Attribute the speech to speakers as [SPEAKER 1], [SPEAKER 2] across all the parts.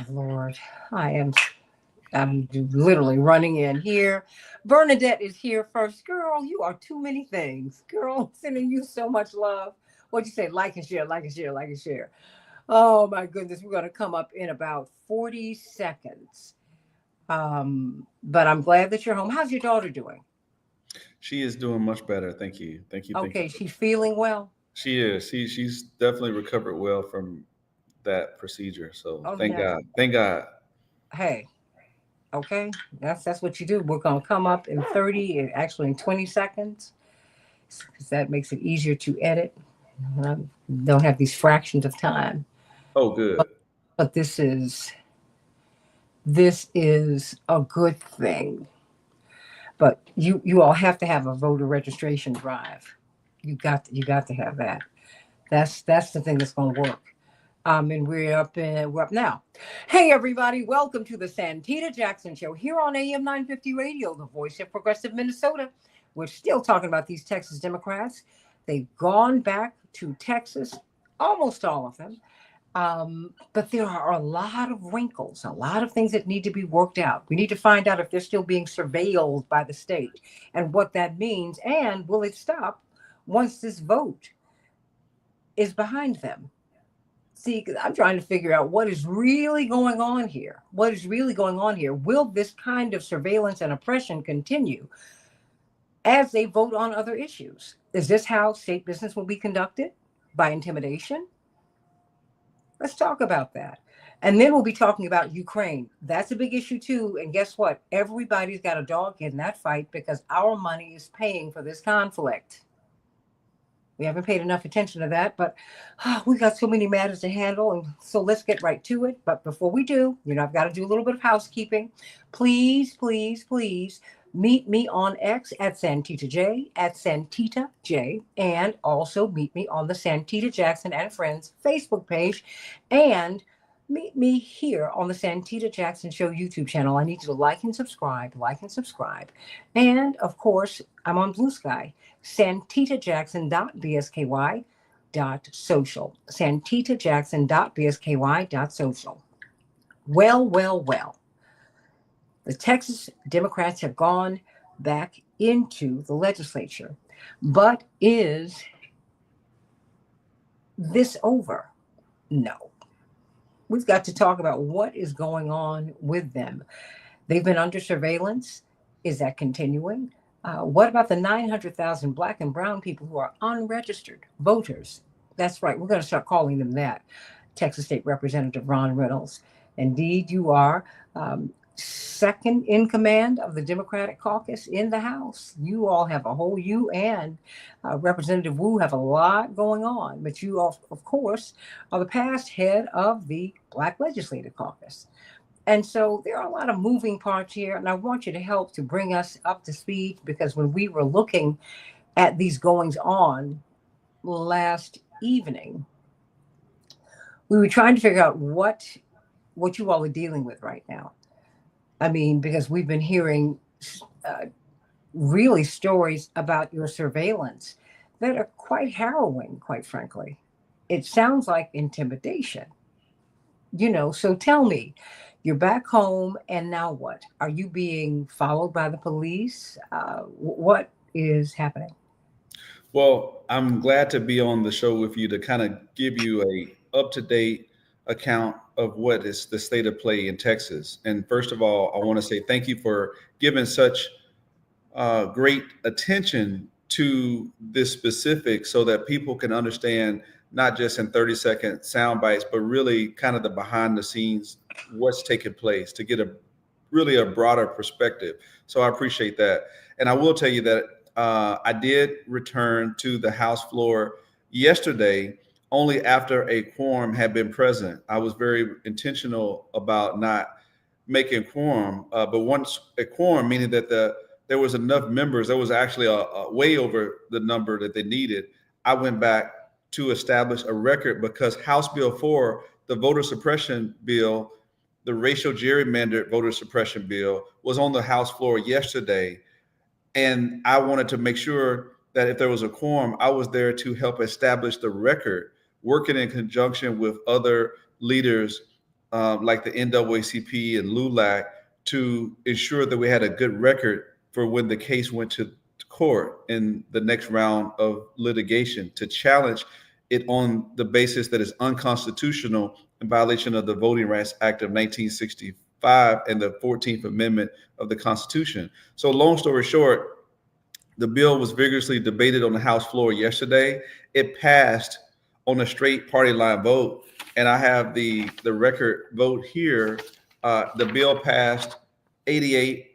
[SPEAKER 1] Lord, I am. I'm literally running in here. Bernadette is here first. Girl, you are too many things. Girl, sending you so much love. What'd you say? Like and share, like and share, like and share. Oh my goodness, we're going to come up in about 40 seconds. But I'm glad that you're home. How's your daughter doing?
[SPEAKER 2] She is doing much better. Thank you. Thank you. Thank you.
[SPEAKER 1] Okay, she's feeling well.
[SPEAKER 2] She is. She's definitely recovered well from that procedure. So
[SPEAKER 1] Oh,
[SPEAKER 2] thank
[SPEAKER 1] yeah.
[SPEAKER 2] God. Thank God.
[SPEAKER 1] Hey, okay, that's what you do. We're going to come up in 30, actually in 20 seconds, because that makes it easier to edit. I don't have these fractions of time.
[SPEAKER 2] Oh, good.
[SPEAKER 1] But this is a good thing. But you all have to have a voter registration drive. You got to have that. That's the thing that's going to work. And we're up now. Hey everybody, welcome to the Santita Jackson Show here on AM 950 Radio, the voice of progressive Minnesota. We're still talking about these Texas Democrats. They've gone back to Texas, almost all of them. But there are a lot of wrinkles, a lot of things that need to be worked out. We need to find out if they're still being surveilled by the state and what that means, and will it stop once this vote is behind them? See, 'cause I'm trying to figure out what is really going on here. What is really going on here? Will this kind of surveillance and oppression continue as they vote on other issues? Is this how state business will be conducted? By intimidation? Let's talk about that. And then we'll be talking about Ukraine. That's a big issue too. And guess what? Everybody's got a dog in that fight because our money is paying for this conflict. We haven't paid enough attention to that, but we got so many matters to handle. And so let's get right to it. But before we do, I've got to do a little bit of housekeeping. Please, please, please meet me on X at Santita J, at Santita J, and also meet me on the Santita Jackson and Friends Facebook page. And meet me here on the Santita Jackson Show YouTube channel. I need you to like and subscribe, like and subscribe. And of course, I'm on Blue Sky, santitajackson.bsky.social. Santitajackson.bsky.social. Well, well, well. The Texas Democrats have gone back into the legislature. But is this over? No. We've got to talk about what is going on with them. They've been under surveillance. Is that continuing? What about the 900,000 Black and brown people who are unregistered voters? That's right. We're going to start calling them that. Texas State Representative Ron Reynolds. Indeed, you are. Second in command of the Democratic caucus in the House. You all have a whole, you and Representative Wu have a lot going on, but you, of course, are the past head of the Black Legislative Caucus. And so there are a lot of moving parts here, and I want you to help to bring us up to speed because when we were looking at these goings on last evening, we were trying to figure out what you all are dealing with right now. I mean, because we've been hearing uh, really stories about your surveillance that are quite harrowing, quite frankly. It sounds like intimidation, So tell me, you're back home, and now what? Are you being followed by the police? What is happening?
[SPEAKER 2] Well, I'm glad to be on the show with you to kind of give you a up to date account of what is the state of play in Texas. And first of all, I want to say thank you for giving such great attention to this specific so that people can understand not just in 30-second sound bites, but really kind of the behind the scenes, what's taking place to get a really a broader perspective. So I appreciate that. And I will tell you that I did return to the House floor yesterday only after a quorum had been present. I was very intentional about not making quorum, but once a quorum, meaning that there was enough members, there was actually a way over the number that they needed. I went back to establish a record because House Bill 4, the voter suppression bill, the racial gerrymandered voter suppression bill, was on the House floor yesterday. And I wanted to make sure that if there was a quorum, I was there to help establish the record, working in conjunction with other leaders like the NAACP and LULAC to ensure that we had a good record for when the case went to court in the next round of litigation to challenge it on the basis that it's unconstitutional in violation of the Voting Rights Act of 1965 and the 14th Amendment of the Constitution. So, long story short, the bill was vigorously debated on the House floor yesterday. It passed on a straight party line vote, and I have the record vote here. The bill passed 88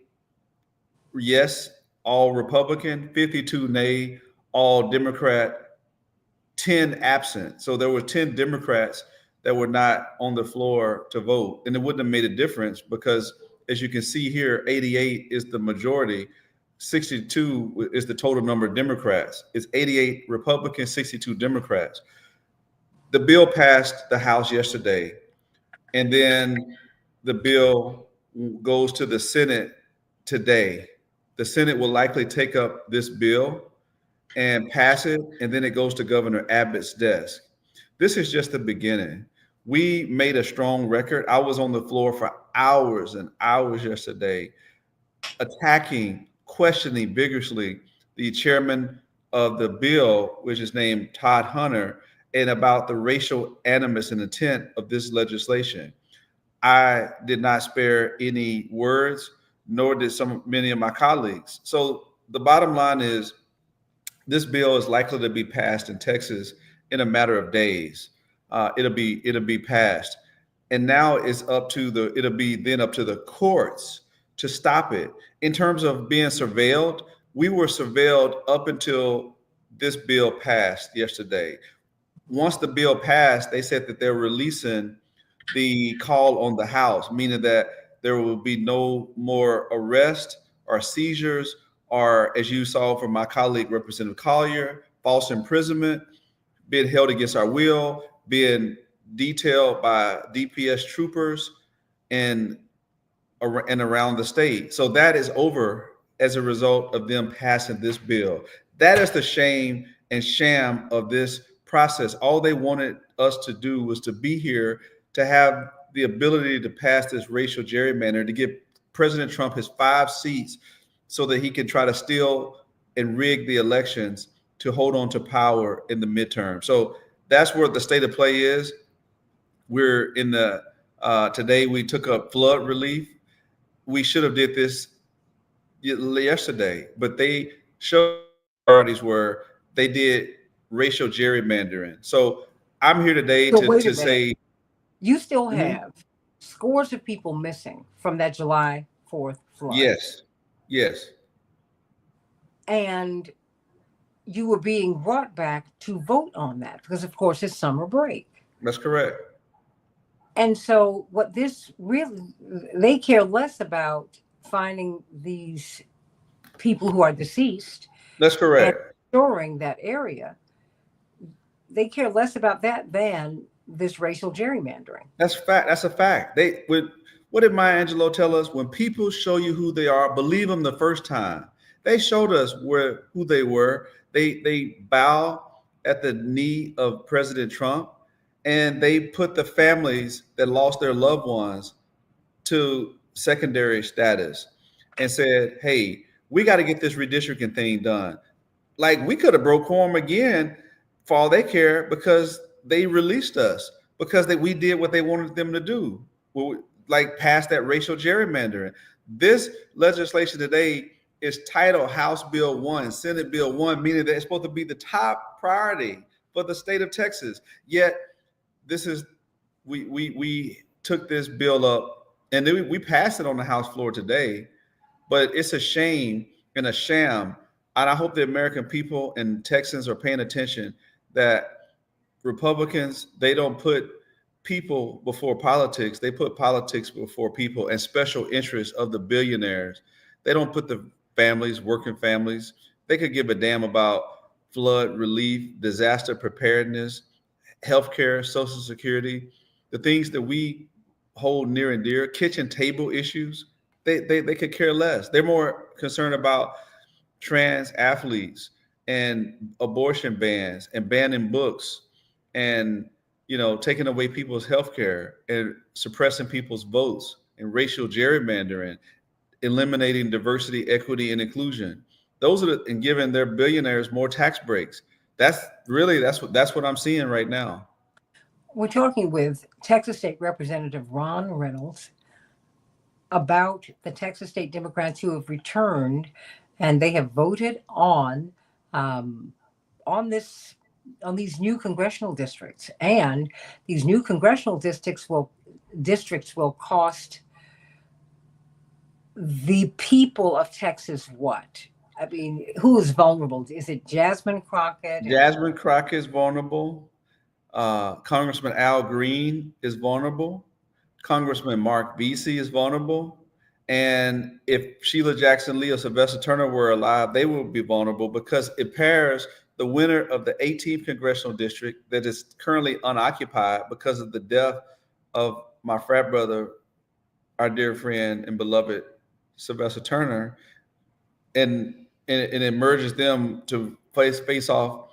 [SPEAKER 2] yes, all Republican, 52 nay, all Democrat, 10 absent. So there were 10 Democrats that were not on the floor to vote. And it wouldn't have made a difference because, as you can see here, 88 is the majority. 62 is the total number of Democrats. It's 88 Republicans, 62 Democrats. The bill passed the House yesterday, and then the bill goes to the Senate today. The Senate will likely take up this bill and pass it, and then it goes to Governor Abbott's desk. This is just the beginning. We made a strong record. I was on the floor for hours and hours yesterday, attacking, questioning vigorously the chairman of the bill, which is named Todd Hunter, and about the racial animus and intent of this legislation. I did not spare any words, nor did many of my colleagues. So the bottom line is this bill is likely to be passed in Texas in a matter of days. It'll be passed, and now it'll be then up to the courts to stop it. In terms of being surveilled, we were surveilled up until this bill passed yesterday. Once the bill passed, they said that they're releasing the call on the House, meaning that there will be no more arrest or seizures, or, as you saw from my colleague, Representative Collier, false imprisonment, being held against our will, being detailed by DPS troopers and around the state. So that is over as a result of them passing this bill. That is the shame and sham of this process. All they wanted us to do was to be here, to have the ability to pass this racial gerrymander, to give President Trump his 5 seats so that he can try to steal and rig the elections to hold on to power in the midterm. So that's where the state of play is. We're in the today we took up flood relief. We should have did this yesterday, but they showed priorities where they did racial gerrymandering. So I'm here today
[SPEAKER 1] So wait a
[SPEAKER 2] to
[SPEAKER 1] minute.
[SPEAKER 2] say
[SPEAKER 1] You still
[SPEAKER 2] Mhm.
[SPEAKER 1] have scores of people missing from that July 4th flood.
[SPEAKER 2] Yes.
[SPEAKER 1] And you were being brought back to vote on that because, of course, it's summer break.
[SPEAKER 2] That's correct.
[SPEAKER 1] And so what this really, they care less about finding these people who are deceased
[SPEAKER 2] That's
[SPEAKER 1] and
[SPEAKER 2] correct.
[SPEAKER 1] restoring that area. They care less about that than this racial gerrymandering.
[SPEAKER 2] That's fact. That's a fact. What did Maya Angelou tell us? When people show you who they are, believe them the first time. They showed us who they were. They bow at the knee of President Trump, and they put the families that lost their loved ones to secondary status and said, hey, we got to get this redistricting thing done. Like, we could have broke quorum again for all they care because they released us because we did what they wanted them to do. Like, pass that racial gerrymandering. This legislation today is titled House Bill 1, Senate Bill 1, meaning that it's supposed to be the top priority for the state of Texas. Yet this is we took this bill up and then we passed it on the House floor today, but it's a shame and a sham. And I hope the American people and Texans are paying attention that Republicans, they don't put people before politics. They put politics before people and special interests of the billionaires. They don't put the families, working families. They could give a damn about flood relief, disaster preparedness, healthcare, Social Security, the things that we hold near and dear, kitchen table issues. They could care less. They're more concerned about trans athletes and abortion bans and banning books and taking away people's health care and suppressing people's votes and racial gerrymandering, eliminating diversity, equity, and inclusion. Those are and giving their billionaires more tax breaks. That's what I'm seeing right now.
[SPEAKER 1] We're talking with Texas State Representative Ron Reynolds about the Texas State Democrats who have returned, and they have voted um, on this on these new congressional districts, and these new congressional districts will cost the people of Texas what? I mean, who is vulnerable? Is it Jasmine Crockett and
[SPEAKER 2] Jasmine Crockett is vulnerable. Congressman Al Green is vulnerable. Congressman Mark Vesey is vulnerable. And if Sheila Jackson Lee or Sylvester Turner were alive, they would be vulnerable because it pairs the winner of the 18th congressional district that is currently unoccupied because of the death of my frat brother, our dear friend and beloved Sylvester Turner, and it merges them to face off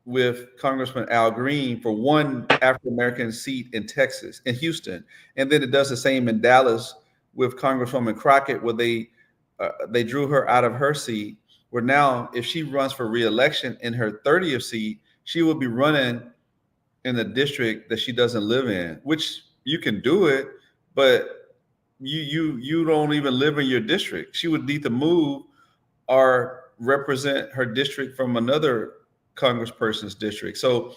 [SPEAKER 2] with Congressman Al Green for one African American seat in Texas, in Houston, and then it does the same in Dallas with Congresswoman Crockett, where they drew her out of her seat. Where now, if she runs for reelection in her 30th seat, she will be running in a district that she doesn't live in, which you can do it, but you don't even live in your district. She would need to move or represent her district from another congressperson's district. So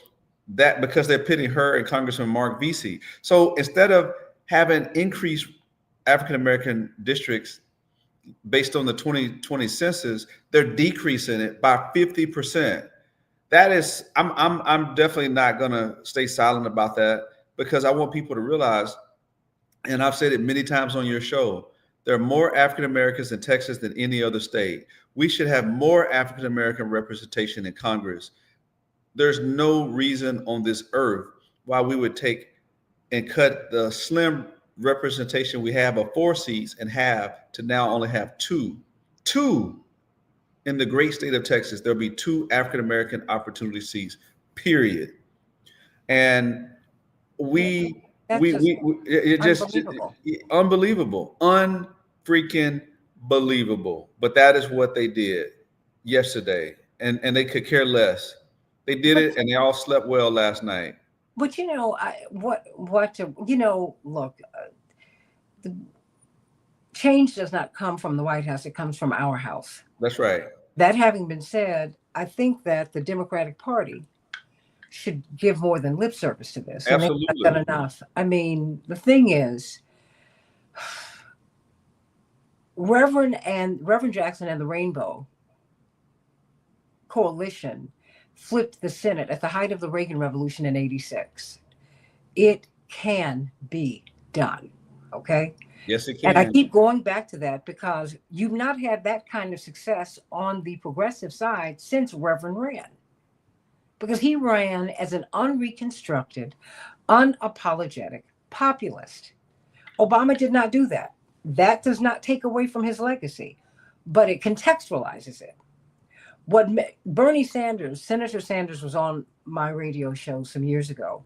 [SPEAKER 2] that because they're pitting her and Congressman Mark Vesey. So instead of having increased African American districts based on the 2020 census, they're decreasing it by 50%. That is, I'm definitely not gonna stay silent about that because I want people to realize, and I've said it many times on your show, there are more African Americans in Texas than any other state. We should have more African American representation in Congress. There's no reason on this earth why we would take and cut the slim representation we have of 4 seats and have to now only have two. Two in the great state of Texas. There'll be 2 African American opportunity seats, period. And
[SPEAKER 1] that's just
[SPEAKER 2] it just
[SPEAKER 1] unbelievable.
[SPEAKER 2] unbelievable, unfreaking believable. But that is what they did yesterday, and they could care less. They did
[SPEAKER 1] But
[SPEAKER 2] it, and they all slept well last night.
[SPEAKER 1] look, the change does not come from the White House; it comes from our house.
[SPEAKER 2] That's right.
[SPEAKER 1] That having been said, I think that the Democratic Party should give more than lip service to this, and they've not
[SPEAKER 2] Absolutely.
[SPEAKER 1] done enough. I mean, the thing is, Reverend Jackson and the Rainbow Coalition flipped the Senate at the height of the Reagan Revolution in '86. It can be done. Okay.
[SPEAKER 2] Yes, it
[SPEAKER 1] And I
[SPEAKER 2] can.
[SPEAKER 1] keep going back to that because you've not had that kind of success on the progressive side since Reverend ran. Because he ran as an unreconstructed, unapologetic populist. Obama did not do that. That does not take away from his legacy, but it contextualizes it. Bernie Sanders, Senator Sanders, was on my radio show some years ago,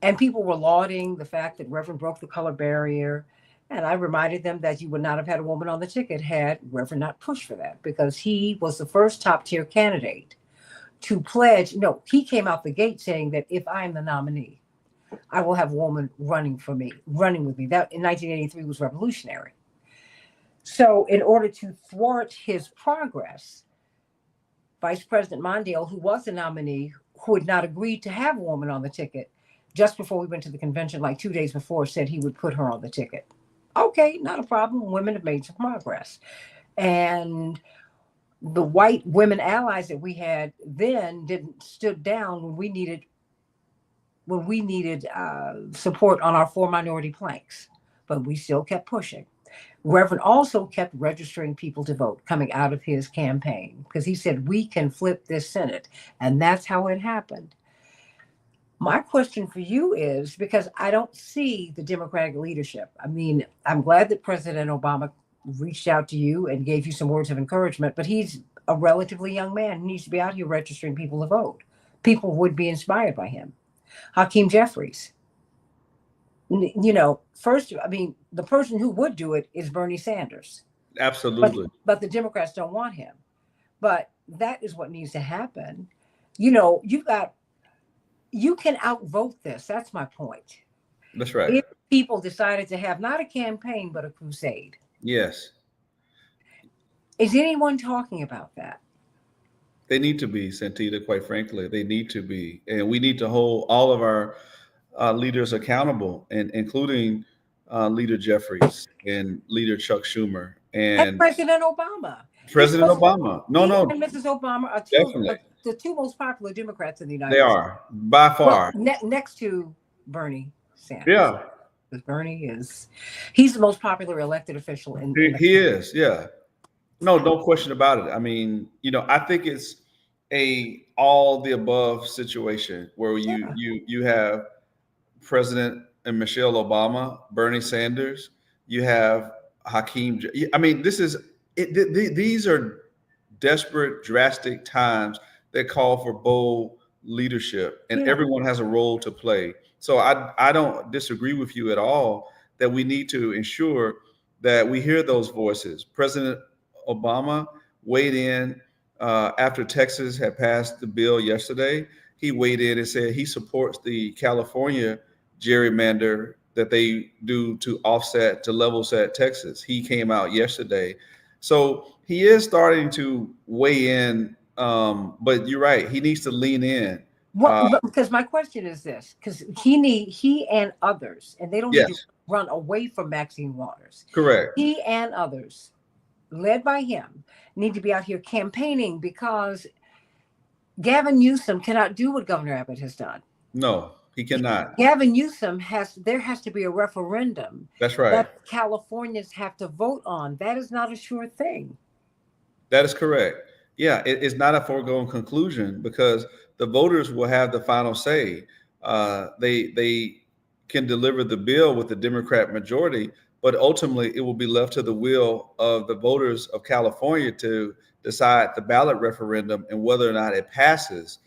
[SPEAKER 1] and people were lauding the fact that Reverend broke the color barrier. And I reminded them that you would not have had a woman on the ticket had Reverend not pushed for that, because he was the first top tier candidate to pledge. No, he came out the gate saying that if I am the nominee, I will have a woman running with me. That in 1983 was revolutionary. So, in order to thwart his progress, Vice President Mondale, who was the nominee, who had not agreed to have a woman on the ticket, just before we went to the convention, like 2 days before, said he would put her on the ticket. Okay, not a problem. Women have made some progress. And the white women allies that we had then didn't stood down when we needed support on our 4 minority planks, but we still kept pushing. Reverend also kept registering people to vote coming out of his campaign because he said we can flip this Senate, and that's how it happened. My question for you is, because I don't see the Democratic leadership. I mean, I'm glad that President Obama reached out to you and gave you some words of encouragement, but he's a relatively young man. He needs to be out here registering people to vote. People would be inspired by him. Hakeem Jeffries. You know, first, I mean, the person who would do it is Bernie Sanders, but
[SPEAKER 2] Absolutely.
[SPEAKER 1] the Democrats don't want him. But that is what needs to happen. You know, you can outvote this. That's my point.
[SPEAKER 2] That's right.
[SPEAKER 1] If people decided to have not a campaign but a crusade,
[SPEAKER 2] Yes.
[SPEAKER 1] is anyone talking about that?
[SPEAKER 2] They need to be, Santita, quite frankly. They need to be. And we need to hold all of our leaders accountable, and including Leader Jeffries and Leader Chuck Schumer
[SPEAKER 1] And
[SPEAKER 2] and
[SPEAKER 1] President Obama. He's
[SPEAKER 2] President
[SPEAKER 1] supposed
[SPEAKER 2] Obama. No,
[SPEAKER 1] he
[SPEAKER 2] no,
[SPEAKER 1] and Mrs. Obama are
[SPEAKER 2] definitely.
[SPEAKER 1] the two most popular Democrats in the
[SPEAKER 2] They
[SPEAKER 1] United States.
[SPEAKER 2] are by
[SPEAKER 1] Well,
[SPEAKER 2] far.
[SPEAKER 1] next to Bernie Sanders.
[SPEAKER 2] Yeah,
[SPEAKER 1] Because Bernie is, he's the most popular elected official in the
[SPEAKER 2] he is. Yeah. No, no question about it. I mean, I think it's a all the above situation where you
[SPEAKER 1] yeah.
[SPEAKER 2] you have President and Michelle Obama, Bernie Sanders. You have Hakeem. I mean, this is these are desperate, drastic times that call for bold leadership, and
[SPEAKER 1] Yeah.
[SPEAKER 2] everyone has a role to play. So I don't disagree with you at all that we need to ensure that we hear those voices. President Obama weighed in after Texas had passed the bill yesterday. He weighed in and said he supports the California gerrymander that they do to level set Texas. He came out yesterday. So he is starting to weigh in, but you're right. He needs to lean in.
[SPEAKER 1] Well, because my question is this: because he and others, and they don't need to
[SPEAKER 2] Yes,
[SPEAKER 1] run away from Maxine Waters.
[SPEAKER 2] correct.
[SPEAKER 1] He and others, led by him, need to be out here campaigning because Gavin Newsom cannot do what Governor Abbott has done.
[SPEAKER 2] No, he cannot.
[SPEAKER 1] Gavin Newsom there has to be a referendum
[SPEAKER 2] That's right.
[SPEAKER 1] that Californians have to vote on. That is not a sure thing.
[SPEAKER 2] That is correct. Yeah, it's not a foregone conclusion because the voters will have the final say. They can deliver the bill with the Democrat majority, but ultimately it will be left to the will of the voters of California to decide the ballot referendum and whether or not it passes.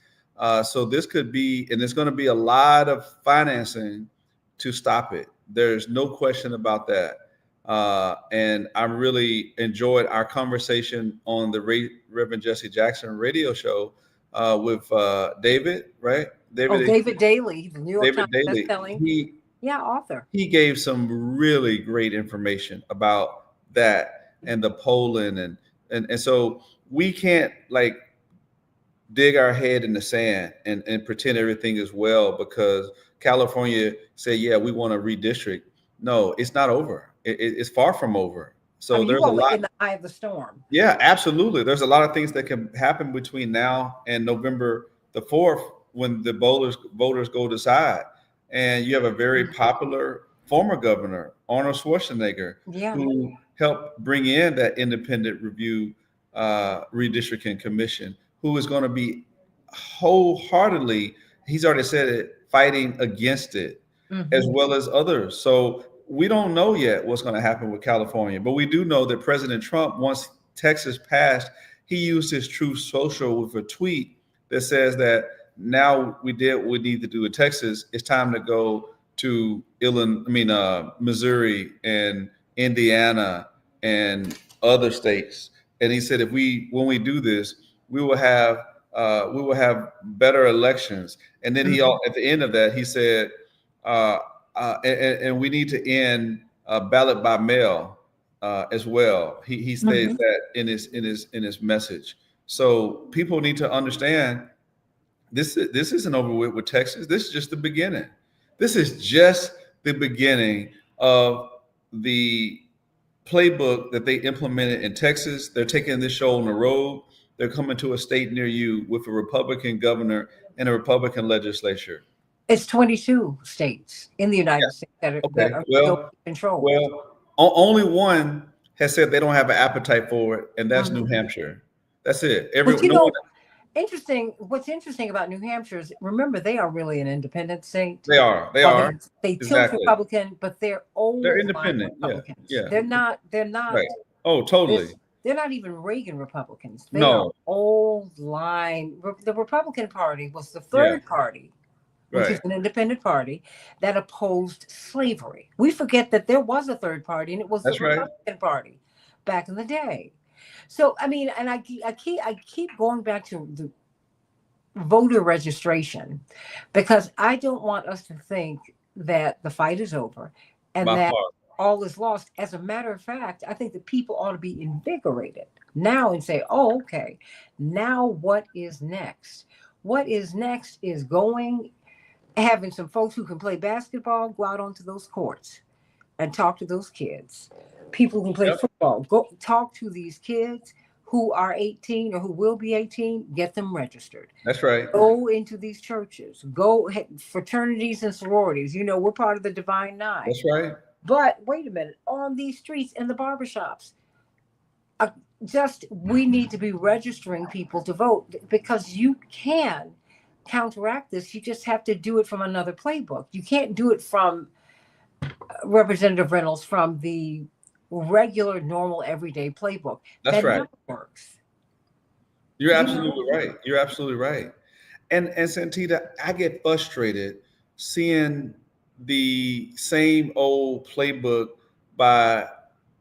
[SPEAKER 2] So this could be, and there's going to be a lot of financing to stop it. There's no question about that. And I really enjoyed our conversation on the Reverend Jesse Jackson radio show with David, right?
[SPEAKER 1] Oh, David Daley, the New York
[SPEAKER 2] David
[SPEAKER 1] Times
[SPEAKER 2] Daly.
[SPEAKER 1] bestselling, author.
[SPEAKER 2] He gave some really great information about that and the polling, and so we can't like dig our head in the sand and pretend everything is well because California said, yeah, we want to redistrict. No, it's not over. It's far from over.
[SPEAKER 1] I
[SPEAKER 2] So
[SPEAKER 1] mean, you
[SPEAKER 2] there's a
[SPEAKER 1] all are
[SPEAKER 2] lot.
[SPEAKER 1] in the eye of the storm.
[SPEAKER 2] Yeah, absolutely. There's a lot of things that can happen between now and November the 4th when the voters go decide. And you have a very popular former governor, Arnold Schwarzenegger,
[SPEAKER 1] Yeah.
[SPEAKER 2] who helped bring in that independent review redistricting commission, who is going to be wholeheartedly, he's already said it, fighting against it, as well as others. So we don't know yet what's going to happen with California, but we do know that President Trump, once Texas passed, he used his Truth Social with a tweet that says that now we did what we need to do in Texas. It's time to go to Missouri and Indiana and other states. And he said, when we do this, we will have better elections. And then at the end of that, he said, and we need to end ballot by mail as well. He stated that in his message. So people need to understand this isn't over with Texas. This is just the beginning. This is just the beginning of the playbook that they implemented in Texas. They're taking this show on the road. They're coming to a state near you with a Republican governor and a Republican legislature.
[SPEAKER 1] It's 22 states in the United States that are still controlled.
[SPEAKER 2] Well, only one has said they don't have an appetite for it, and that's New Hampshire. That's it.
[SPEAKER 1] Interesting. What's interesting about New Hampshire is, remember, they are really an independent state.
[SPEAKER 2] They are.
[SPEAKER 1] They tilt Republican, but they're old.
[SPEAKER 2] They're independent.
[SPEAKER 1] Republicans.
[SPEAKER 2] Yeah.
[SPEAKER 1] They're not.
[SPEAKER 2] Right. Oh, totally.
[SPEAKER 1] They're not even Reagan Republicans. They
[SPEAKER 2] No.
[SPEAKER 1] are old line. The Republican Party was the third party which is
[SPEAKER 2] Right.
[SPEAKER 1] an independent party that opposed slavery. We forget that there was a third party, and it was the
[SPEAKER 2] That's right.
[SPEAKER 1] Republican Party back in the day. So I mean, and I keep going back to the voter registration because I don't want us to think that the fight is over and
[SPEAKER 2] By
[SPEAKER 1] that
[SPEAKER 2] far.
[SPEAKER 1] all is lost. As a matter of fact, I think that people ought to be invigorated now and say, oh, okay, now what is next? What is next is going, having some folks who can play basketball go out onto those courts and talk to those kids. People who can play
[SPEAKER 2] Yep.
[SPEAKER 1] football, go talk to these kids who are 18 or who will be 18, get them registered.
[SPEAKER 2] That's right.
[SPEAKER 1] Go into these churches, go fraternities and sororities. You know, we're part of the Divine Nine.
[SPEAKER 2] That's right.
[SPEAKER 1] But wait a minute, on these streets in the barbershops, uh, just we need to be registering people to vote because you can counteract this. You just have to do it from another playbook. You can't do it from Representative Reynolds from the regular, normal, everyday playbook.
[SPEAKER 2] That's
[SPEAKER 1] That
[SPEAKER 2] right.
[SPEAKER 1] never works.
[SPEAKER 2] You're
[SPEAKER 1] You know,
[SPEAKER 2] absolutely right. You're absolutely right. And Santita, I get frustrated seeing the same old playbook by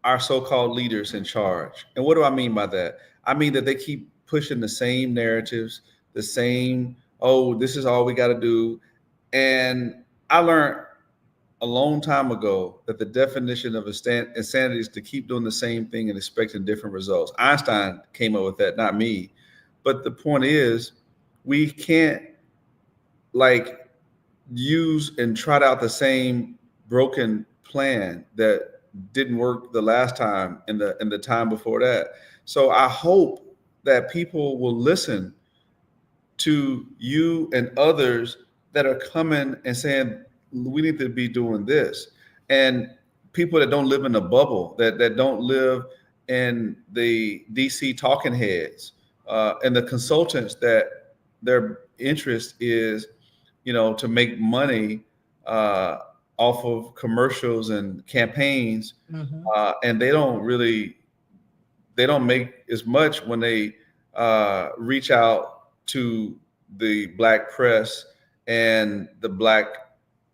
[SPEAKER 2] our so-called leaders in charge. And what do I mean by that? I mean that they keep pushing the same narratives, the same, oh, this is all we got to do. And I learned a long time ago that the definition of insanity is to keep doing the same thing and expecting different results. Einstein came up with that, not me. But the point is, we can't like use and trot out the same broken plan that didn't work the last time and the time before that. So I hope that people will listen to you and others that are coming and saying we need to be doing this, and people that don't live in a bubble, that don't live in the DC talking heads, and the consultants that their interest is, to make money uh, off of commercials and campaigns,
[SPEAKER 1] mhm.
[SPEAKER 2] and they don't make as much when they reach out to the black press and the black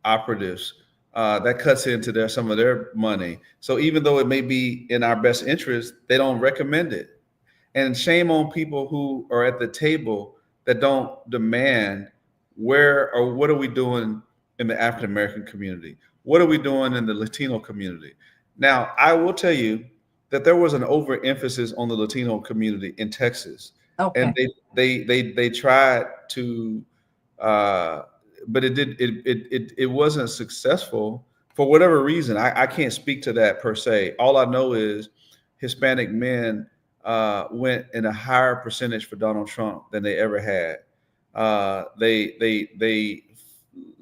[SPEAKER 2] operatives. That cuts into some of their money. So even though it may be in our best interest, they don't recommend it. And shame on people who are at the table that don't demand where or what are we doing in the African American community? What are we doing in the Latino community? Now, I will tell you that there was an overemphasis on the Latino community in Texas, and
[SPEAKER 1] Okay.
[SPEAKER 2] they tried to, uh, but it wasn't successful for whatever reason. I can't speak to that per se. All I know is Hispanic men went in a higher percentage for Donald Trump than they ever had. Uh, they they they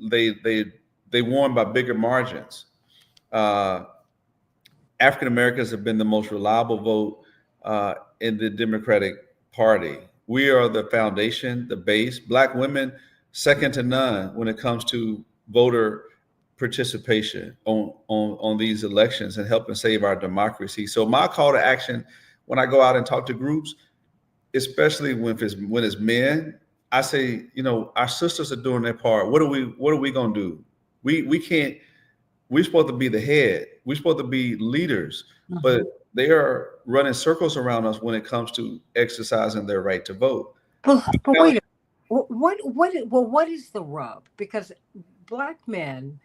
[SPEAKER 2] they they they won by bigger margins. Uh, African Americans have been the most reliable vote in the Democratic Party. We are the foundation, the base. Black women, second to none when it comes to voter participation on these elections and helping save our democracy. So my call to action when I go out and talk to groups, especially when it's men, I say, our sisters are doing their part. What are we gonna do? We can't. We're supposed to be the head. We're supposed to be leaders, but
[SPEAKER 1] Mhm.
[SPEAKER 2] they are running circles around us when it comes to exercising their right to vote.
[SPEAKER 1] But
[SPEAKER 2] Now,
[SPEAKER 1] wait a minute. What is the rub? Because black men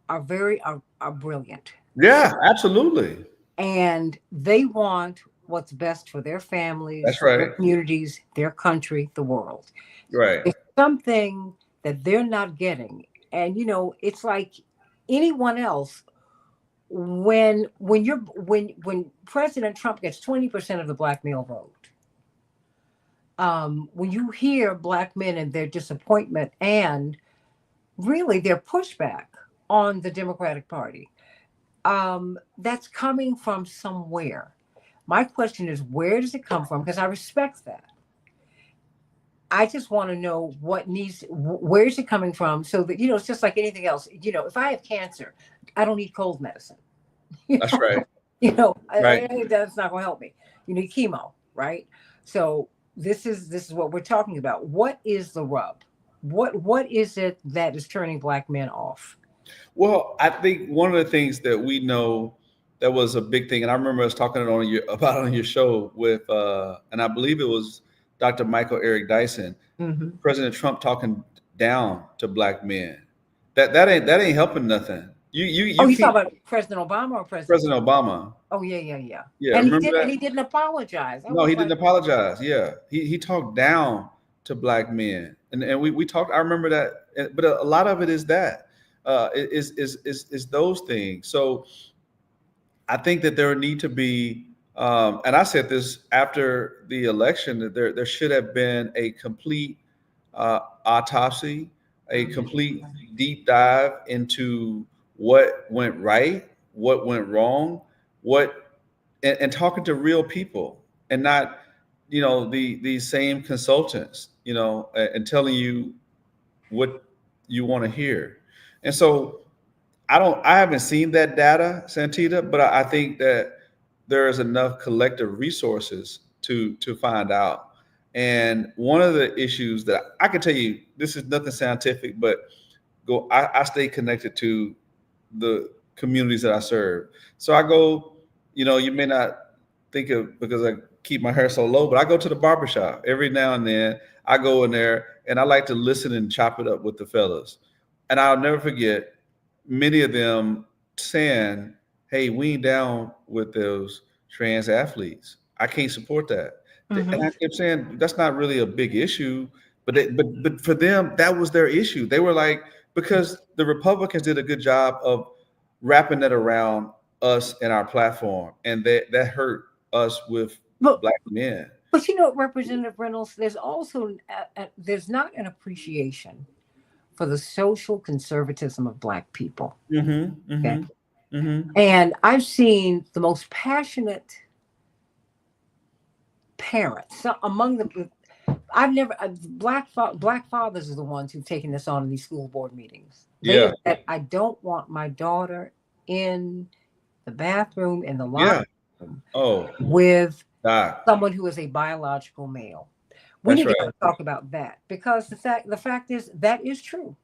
[SPEAKER 1] are brilliant,
[SPEAKER 2] yeah, absolutely.
[SPEAKER 1] and they want what's best for their
[SPEAKER 2] That's
[SPEAKER 1] families, their
[SPEAKER 2] right.
[SPEAKER 1] communities, their country, the world.
[SPEAKER 2] Right.
[SPEAKER 1] It's something that they're not getting. And it's like anyone else. When President Trump gets 20% of the black male vote, when you hear black men and their disappointment and really their pushback on the Democratic Party, that's coming from somewhere. My question is, where does it come from? Because I respect that. I just want to know where is it coming from, so that it's just like anything else. If I have cancer, I don't need cold medicine. You
[SPEAKER 2] That's
[SPEAKER 1] know,
[SPEAKER 2] right. Right.
[SPEAKER 1] that's not going to help me. You need chemo, right? So this is what we're talking about. What is the rub? What is it that is turning black men off?
[SPEAKER 2] Well, I think one of the things that we know that was a big thing, and I remember us talking on your about on your show with, and I believe it was Dr. Michael Eric Dyson,
[SPEAKER 1] Hmm.
[SPEAKER 2] President Trump talking down to black men. That ain't helping nothing.
[SPEAKER 1] Oh,
[SPEAKER 2] You
[SPEAKER 1] you talking
[SPEAKER 2] can't.
[SPEAKER 1] about President Obama or President Trump?
[SPEAKER 2] President Obama.
[SPEAKER 1] Oh yeah, yeah, yeah.
[SPEAKER 2] Yeah, remember
[SPEAKER 1] And
[SPEAKER 2] that?
[SPEAKER 1] he didn't apologize. I
[SPEAKER 2] No, he
[SPEAKER 1] was
[SPEAKER 2] didn't
[SPEAKER 1] like,
[SPEAKER 2] apologize. Yeah, he talked down to black men, and we talked. I remember that, but a lot of it is that is those things. So I think that there need to be, and I said this after the election, that there should have been a complete autopsy, a complete deep dive into what went right, what went wrong, what, and talking to real people, and not, these same consultants, and telling you what you want to hear. And so I haven't seen that data, Santita, but I think that there is enough collective resources to find out. And one of the issues that I can tell you, this is nothing scientific, but I stay connected to the communities that I serve. So I go, you may not think of, because I keep my hair so low, but I go to the barbershop every now and then. I go in there and I like to listen and chop it up with the fellas. And I'll never forget many of them saying, "Hey, we ain't down with those trans athletes. I can't support that." And
[SPEAKER 1] hmm
[SPEAKER 2] I kept saying, "That's not really a big issue." But for them, that was their issue. They were like, because the Republicans did a good job of wrapping that around us and our platform, and that hurt us with
[SPEAKER 1] but
[SPEAKER 2] black men.
[SPEAKER 1] Representative Reynolds, there's also there's not an appreciation for the social conservatism of black people.
[SPEAKER 2] Mm-hmm.
[SPEAKER 1] Okay,
[SPEAKER 2] Mm-hmm. Mm-hmm.
[SPEAKER 1] and I've seen the most passionate parents among the. I've never black fathers are the ones who've taken this on in these school board meetings. They
[SPEAKER 2] Yeah.
[SPEAKER 1] have said, "I don't want my daughter in the bathroom in the locker
[SPEAKER 2] Yeah.
[SPEAKER 1] room
[SPEAKER 2] Oh,
[SPEAKER 1] with
[SPEAKER 2] Doc.
[SPEAKER 1] someone who is a biological male." We
[SPEAKER 2] That's
[SPEAKER 1] need to
[SPEAKER 2] right.
[SPEAKER 1] talk about that because the fact is that is true.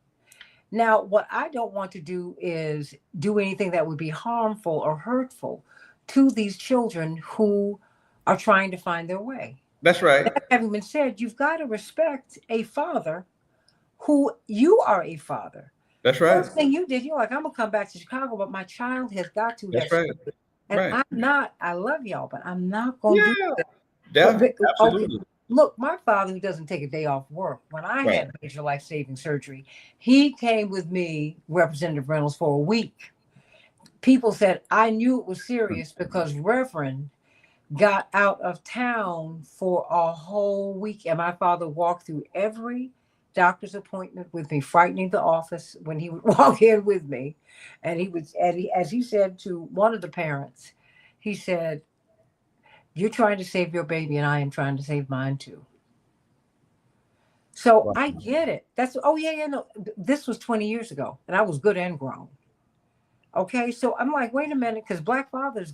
[SPEAKER 1] Now, what I don't want to do is do anything that would be harmful or hurtful to these children who are trying to find their way.
[SPEAKER 2] That's right.
[SPEAKER 1] That having been said, you've got to respect a father who you are a father.
[SPEAKER 2] That's right.
[SPEAKER 1] First thing you did, you're like, I'm gonna come back to Chicago, but my child has got to have
[SPEAKER 2] That's right.
[SPEAKER 1] surgery. And
[SPEAKER 2] Right.
[SPEAKER 1] I'm not, I love y'all, but I'm not gonna do
[SPEAKER 2] Yeah.
[SPEAKER 1] this. Okay,
[SPEAKER 2] Absolutely.
[SPEAKER 1] look, my father who doesn't take a day off work, when I
[SPEAKER 2] Right.
[SPEAKER 1] had major life-saving surgery, he came with me, Representative Reynolds, for a week. People said I knew it was serious because Reverend got out of town for a whole week, and my father walked through every doctor's appointment with me, frightening the office when he would walk in with me. And he would, as he said to one of the parents, he said, "You're trying to save your baby, and I am trying to save mine too." So
[SPEAKER 2] Wow.
[SPEAKER 1] I get it. Oh yeah, yeah, no. This was 20 years ago, and I was good and grown. Okay, so I'm like, wait a minute, because black fathers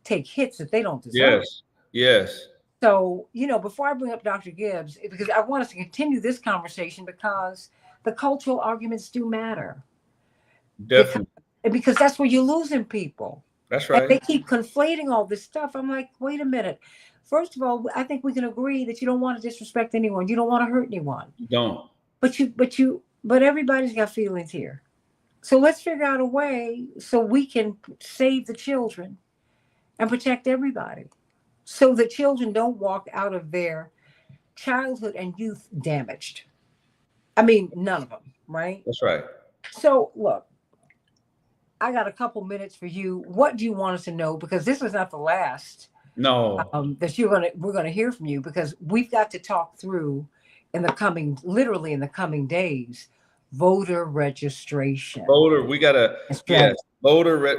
[SPEAKER 1] take hits that they don't deserve.
[SPEAKER 2] Yes. Yes.
[SPEAKER 1] So, before I bring up Dr. Gibbs, because I want us to continue this conversation because the cultural arguments do matter. Because
[SPEAKER 2] Definitely.
[SPEAKER 1] because that's where you're losing people.
[SPEAKER 2] That's
[SPEAKER 1] And
[SPEAKER 2] right.
[SPEAKER 1] they keep conflating all this stuff. I'm like, wait a minute. First of all, I think we can agree that you don't want to disrespect anyone. You don't want to hurt anyone.
[SPEAKER 2] Don't.
[SPEAKER 1] But everybody's got feelings here. So let's figure out a way so we can save the children and protect everybody. So the children don't walk out of their childhood and youth damaged. I mean, none of them, right?
[SPEAKER 2] That's right.
[SPEAKER 1] So look, I got a couple minutes for you. What do you want us to know? Because this is not the last
[SPEAKER 2] No.
[SPEAKER 1] that we're gonna hear from you because we've got to talk through literally in the coming days, voter registration
[SPEAKER 2] Voter. We gotta.
[SPEAKER 1] and
[SPEAKER 2] Yes.
[SPEAKER 1] strategy.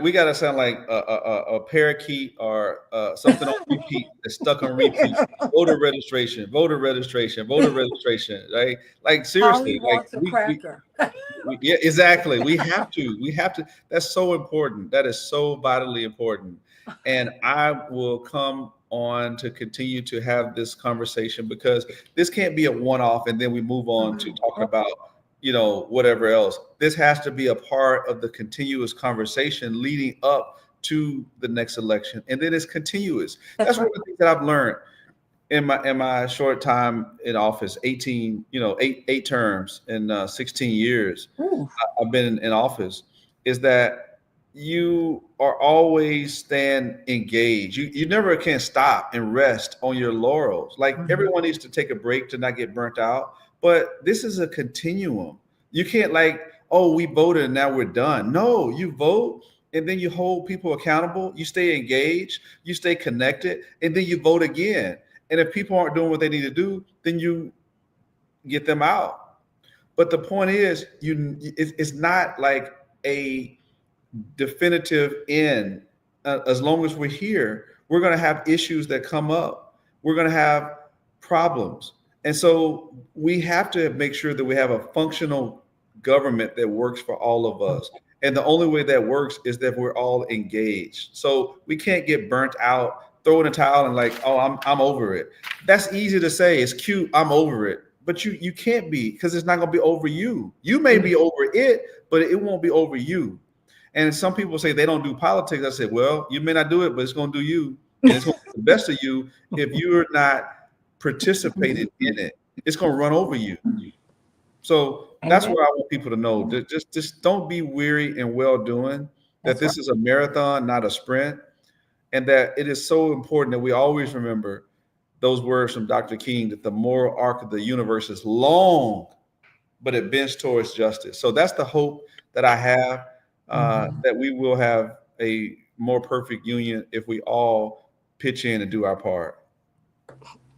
[SPEAKER 2] We gotta sound like a parakeet or something on repeat that's stuck on repeat. Voter registration, voter registration, voter registration. Right? Like
[SPEAKER 1] Holly
[SPEAKER 2] seriously, like
[SPEAKER 1] wants a cracker.
[SPEAKER 2] yeah, exactly. We have to. We have to. That's so important. That is so vitally important. And I will come on to continue to have this conversation because this can't be a one-off and then we move on to talking about, whatever else. This has to be a part of the continuous conversation leading up to the next election. And then it's continuous.
[SPEAKER 1] That's
[SPEAKER 2] That's one
[SPEAKER 1] right.
[SPEAKER 2] of the things that I've learned in my short time in office, 18, eight terms in 16 years
[SPEAKER 1] Ooh.
[SPEAKER 2] I've been in office, is that you are always staying engaged. You never can stop and rest on your laurels. Like
[SPEAKER 1] Mhm.
[SPEAKER 2] everyone needs to take a break to not get burnt out. But this is a continuum. You can't like, oh, we voted and now we're done. No, you vote and then you hold people accountable. You stay engaged, you stay connected, and then you vote again. And if people aren't doing what they need to do, then you get them out. But the point is, it's not like a definitive end. As long as we're here, we're going to have issues that come up. We're going to have problems. And so we have to make sure that we have a functional government that works for all of us. And the only way that works is that we're all engaged. So we can't get burnt out, throw in a towel and like, oh, I'm over it. That's easy to say. It's cute. I'm over it. But you can't be, because it's not going to be over you. You may be over it, but it won't be over you. And some people say they don't do politics. I said, well, you may not do it, but it's going to do you. And it's going to be the best of you if you're not participating in it. It's going to run over you. So that's
[SPEAKER 1] Amen.
[SPEAKER 2] what I want people to know. Just don't be weary and well doing, that
[SPEAKER 1] That's right.
[SPEAKER 2] this is a marathon, not a sprint. And that it is so important that we always remember those words from Dr. King, that the moral arc of the universe is long, but it bends towards justice. So that's the hope that I have,
[SPEAKER 1] Mhm.
[SPEAKER 2] that we will have a more perfect union if we all pitch in and do our part.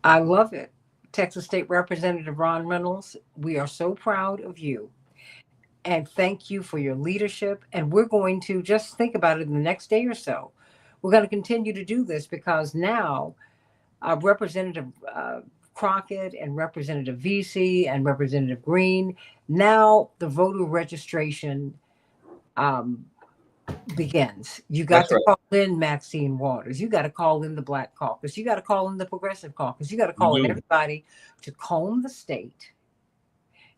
[SPEAKER 1] I love it. Texas State Representative Ron Reynolds, we are so proud of you. And thank you for your leadership. And we're going to just think about it in the next day or so. We're going to continue to do this because now Representative Crockett and Representative VC and Representative Green, now the voter registration um, begins. You got
[SPEAKER 2] That's
[SPEAKER 1] to
[SPEAKER 2] right.
[SPEAKER 1] call in Maxine Waters. You got to call in the Black Caucus. You got to call in the Progressive Caucus. You got to
[SPEAKER 2] We
[SPEAKER 1] call in
[SPEAKER 2] do.
[SPEAKER 1] everybody to comb the state,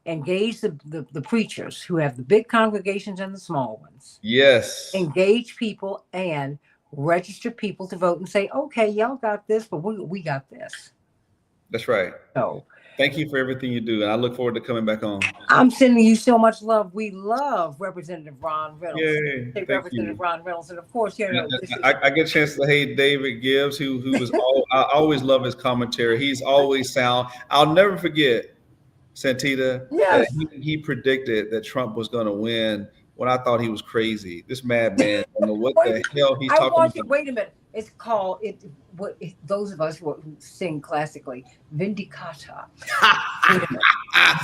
[SPEAKER 1] engage the preachers who have the big congregations and the small ones,
[SPEAKER 2] Yes,
[SPEAKER 1] engage people and register people to vote and say, okay, y'all got this, but we got this.
[SPEAKER 2] that's right.
[SPEAKER 1] So
[SPEAKER 2] Thank you for everything you do. And I look forward to coming back on.
[SPEAKER 1] I'm sending you so much love. We love Representative Ron Reynolds,
[SPEAKER 2] Yay.
[SPEAKER 1] State
[SPEAKER 2] Thank
[SPEAKER 1] Representative
[SPEAKER 2] you.
[SPEAKER 1] Ron Reynolds, and of course, you know this is
[SPEAKER 2] I get a chance to hey David Gibbs, who was I always love his commentary. He's always sound. I'll never forget, Santita, that
[SPEAKER 1] yes.
[SPEAKER 2] he predicted that Trump was going to win when I thought he was crazy. This madman, I don't know what
[SPEAKER 1] Wait,
[SPEAKER 2] the hell he's
[SPEAKER 1] I
[SPEAKER 2] talking
[SPEAKER 1] want you.
[SPEAKER 2] about.
[SPEAKER 1] Wait a minute. It's called it. Those of us who sing classically, Vindicata. Wait a minute.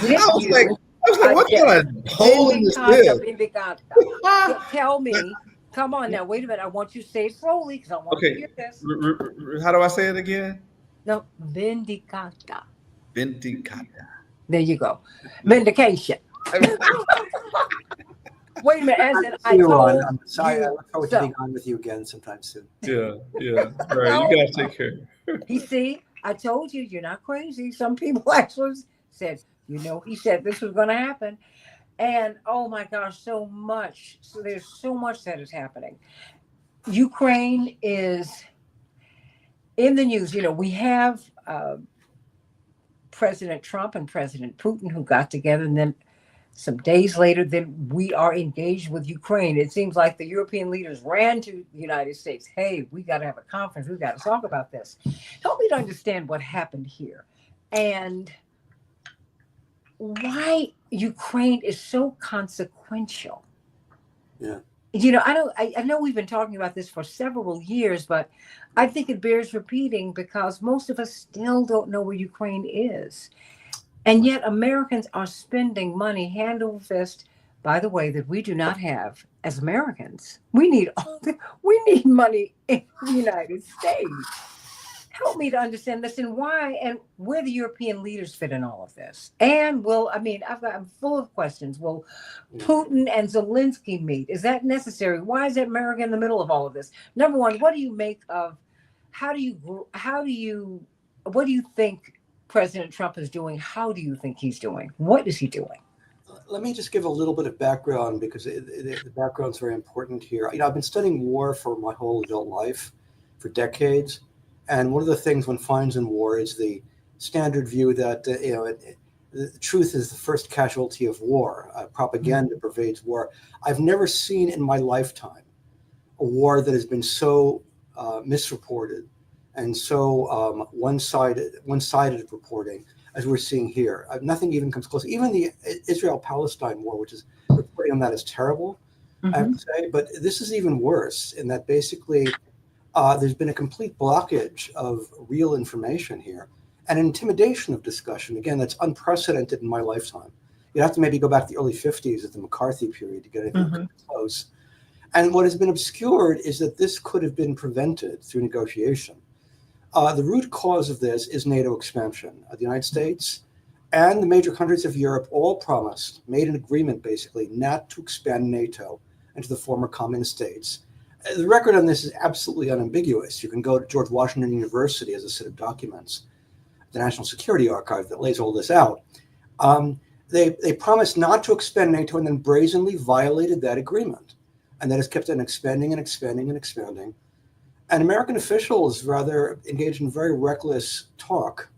[SPEAKER 1] Did you?
[SPEAKER 2] I was like, what
[SPEAKER 1] Yes.
[SPEAKER 2] kind of holiness
[SPEAKER 1] Vindicata,
[SPEAKER 2] this?
[SPEAKER 1] Vindicata. Tell me. Come on now. Wait a minute. I want you to say it slowly because I want to
[SPEAKER 2] Okay,
[SPEAKER 1] hear this.
[SPEAKER 2] how do I say it again?
[SPEAKER 1] No, Vindicata.
[SPEAKER 2] Venticata.
[SPEAKER 1] There you go. Vindication. Wait a minute. As in, I
[SPEAKER 3] See you, Ron.
[SPEAKER 1] told
[SPEAKER 3] I'm sorry. I
[SPEAKER 1] you
[SPEAKER 3] look forward to
[SPEAKER 1] so.
[SPEAKER 3] being on with you again sometime soon.
[SPEAKER 2] Yeah, yeah. All right, you
[SPEAKER 1] No.
[SPEAKER 2] guys take care.
[SPEAKER 1] You see, I told you, you're not crazy. Some people actually said, he said this was going to happen. And oh my gosh, so much. So there's so much that is happening. Ukraine is in the news. We have President Trump and President Putin who got together, and then some days later, then we are engaged with Ukraine. It seems like the European leaders ran to the United States. Hey, we got to have a conference. We got to talk about this. Help me to understand what happened here and why Ukraine is so consequential.
[SPEAKER 3] Yeah.
[SPEAKER 1] I know we've been talking about this for several years, but I think it bears repeating because most of us still don't know where Ukraine is. And yet Americans are spending money hand over fist, by the way, that we do not have as Americans. We need we need money in the United States. Help me to understand this and why and where the European leaders fit in all of this. And will I mean I'm full of questions. Will Putin and Zelensky meet? Is that necessary? Why is America in the middle of all of this? Number one, what do you make of what do you think President Trump is doing? How do you think he's doing? What is he doing?
[SPEAKER 3] Let me just give a little bit of background because the background is very important here. I've been studying war for my whole adult life, for decades, and one of the things one finds in war is the standard view that the truth is the first casualty of war. Propaganda pervades war. I've never seen in my lifetime a war that has been so misreported and so one-sided reporting as we're seeing here. Nothing even comes close. Even the Israel-Palestine war, which is reporting on that, is terrible, I have to say. But this is even worse in that basically there's been a complete blockage of real information here and intimidation of discussion. Again, that's unprecedented in my lifetime. You'd have to maybe go back to the early 50s at the McCarthy period to get anything close. And what has been obscured is that this could have been prevented through negotiation. The root cause of this is NATO expansion. The United States and the major countries of Europe all promised, made an agreement basically, not to expand NATO into the former communist states. The record on this is absolutely unambiguous. You can go to George Washington University as a set of documents, the National Security Archive that lays all this out. They promised not to expand NATO and then brazenly violated that agreement. And that has kept on expanding and expanding and expanding. And American officials rather engaged in very reckless talk.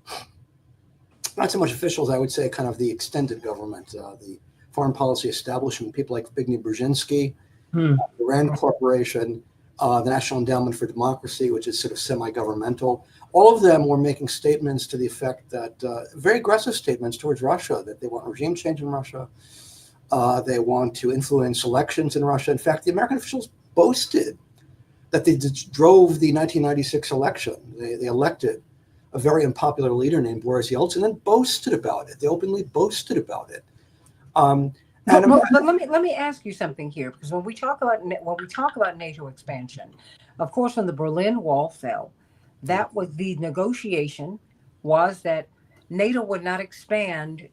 [SPEAKER 3] Not so much officials, I would say kind of the extended government, the foreign policy establishment, people like Zbigniew Brzezinski, the Rand Corporation, the National Endowment for Democracy, which is sort of semi-governmental. All of them were making statements to the effect that, very aggressive statements towards Russia, that they want regime change in Russia. They want to influence elections in Russia. In fact, the American officials boasted that they drove the 1996 election. They elected a very unpopular leader named Boris Yeltsin and boasted about it. They openly boasted about it.
[SPEAKER 1] But let me ask you something here, because when we talk about NATO expansion, of course, when the Berlin Wall fell, that was the negotiation was that NATO would not expand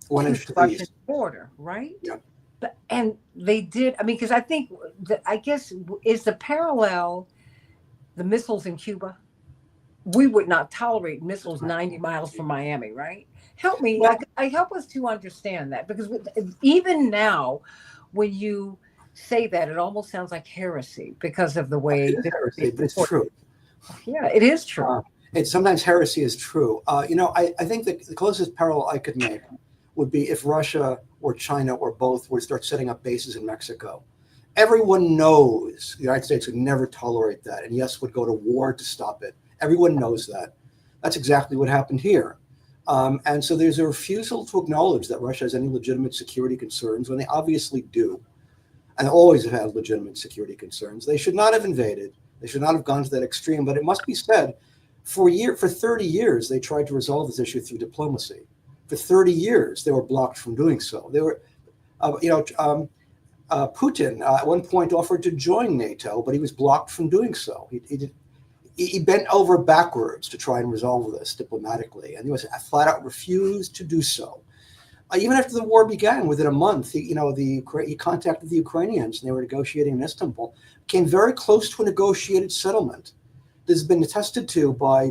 [SPEAKER 3] one
[SPEAKER 1] to
[SPEAKER 3] inch
[SPEAKER 1] the
[SPEAKER 3] to the
[SPEAKER 1] Russian
[SPEAKER 3] east.
[SPEAKER 1] border, right?
[SPEAKER 3] Yeah.
[SPEAKER 1] And they did. I mean, because I guess is the parallel the missiles in Cuba. We would not tolerate missiles 90 miles from Miami, right? Help me.
[SPEAKER 3] Well,
[SPEAKER 1] I help us to understand that, because even now, when you say that, it almost sounds like heresy because of the way.
[SPEAKER 3] it is heresy, but it's true.
[SPEAKER 1] Yeah, it is true.
[SPEAKER 3] Sometimes heresy is true. I think the closest parallel I could make would be if Russia or China or both would start setting up bases in Mexico. Everyone knows the United States would never tolerate that, and yes, would go to war to stop it. Everyone knows that. That's exactly what happened here. And so there's a refusal to acknowledge that Russia has any legitimate security concerns when they obviously do, and always have had legitimate security concerns. They should not have invaded. They should not have gone to that extreme. But it must be said, for 30 years, they tried to resolve this issue through diplomacy. For 30 years, they were blocked from doing so. They were, Putin at one point offered to join NATO, but he was blocked from doing so. He bent over backwards to try and resolve this diplomatically, and he was flat out refused to do so. Even after the war began, within a month, he contacted the Ukrainians, and they were negotiating in Istanbul. Came very close to a negotiated settlement. This has been attested to by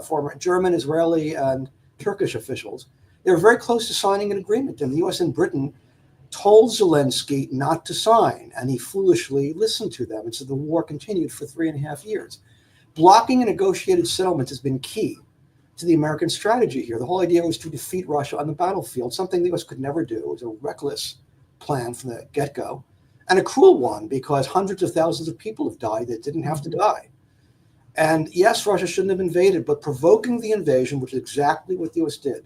[SPEAKER 3] former German, Israeli, and Turkish officials. They were very close to signing an agreement, and the U.S. and Britain told Zelensky not to sign, and he foolishly listened to them, and so the war continued for 3.5 years. Blocking a negotiated settlement has been key to the American strategy here. The whole idea was to defeat Russia on the battlefield, something the U.S. could never do. It was a reckless plan from the get-go, and a cruel one, because hundreds of thousands of people have died that didn't have to die. And yes, Russia shouldn't have invaded, but provoking the invasion, which is exactly what the U.S. did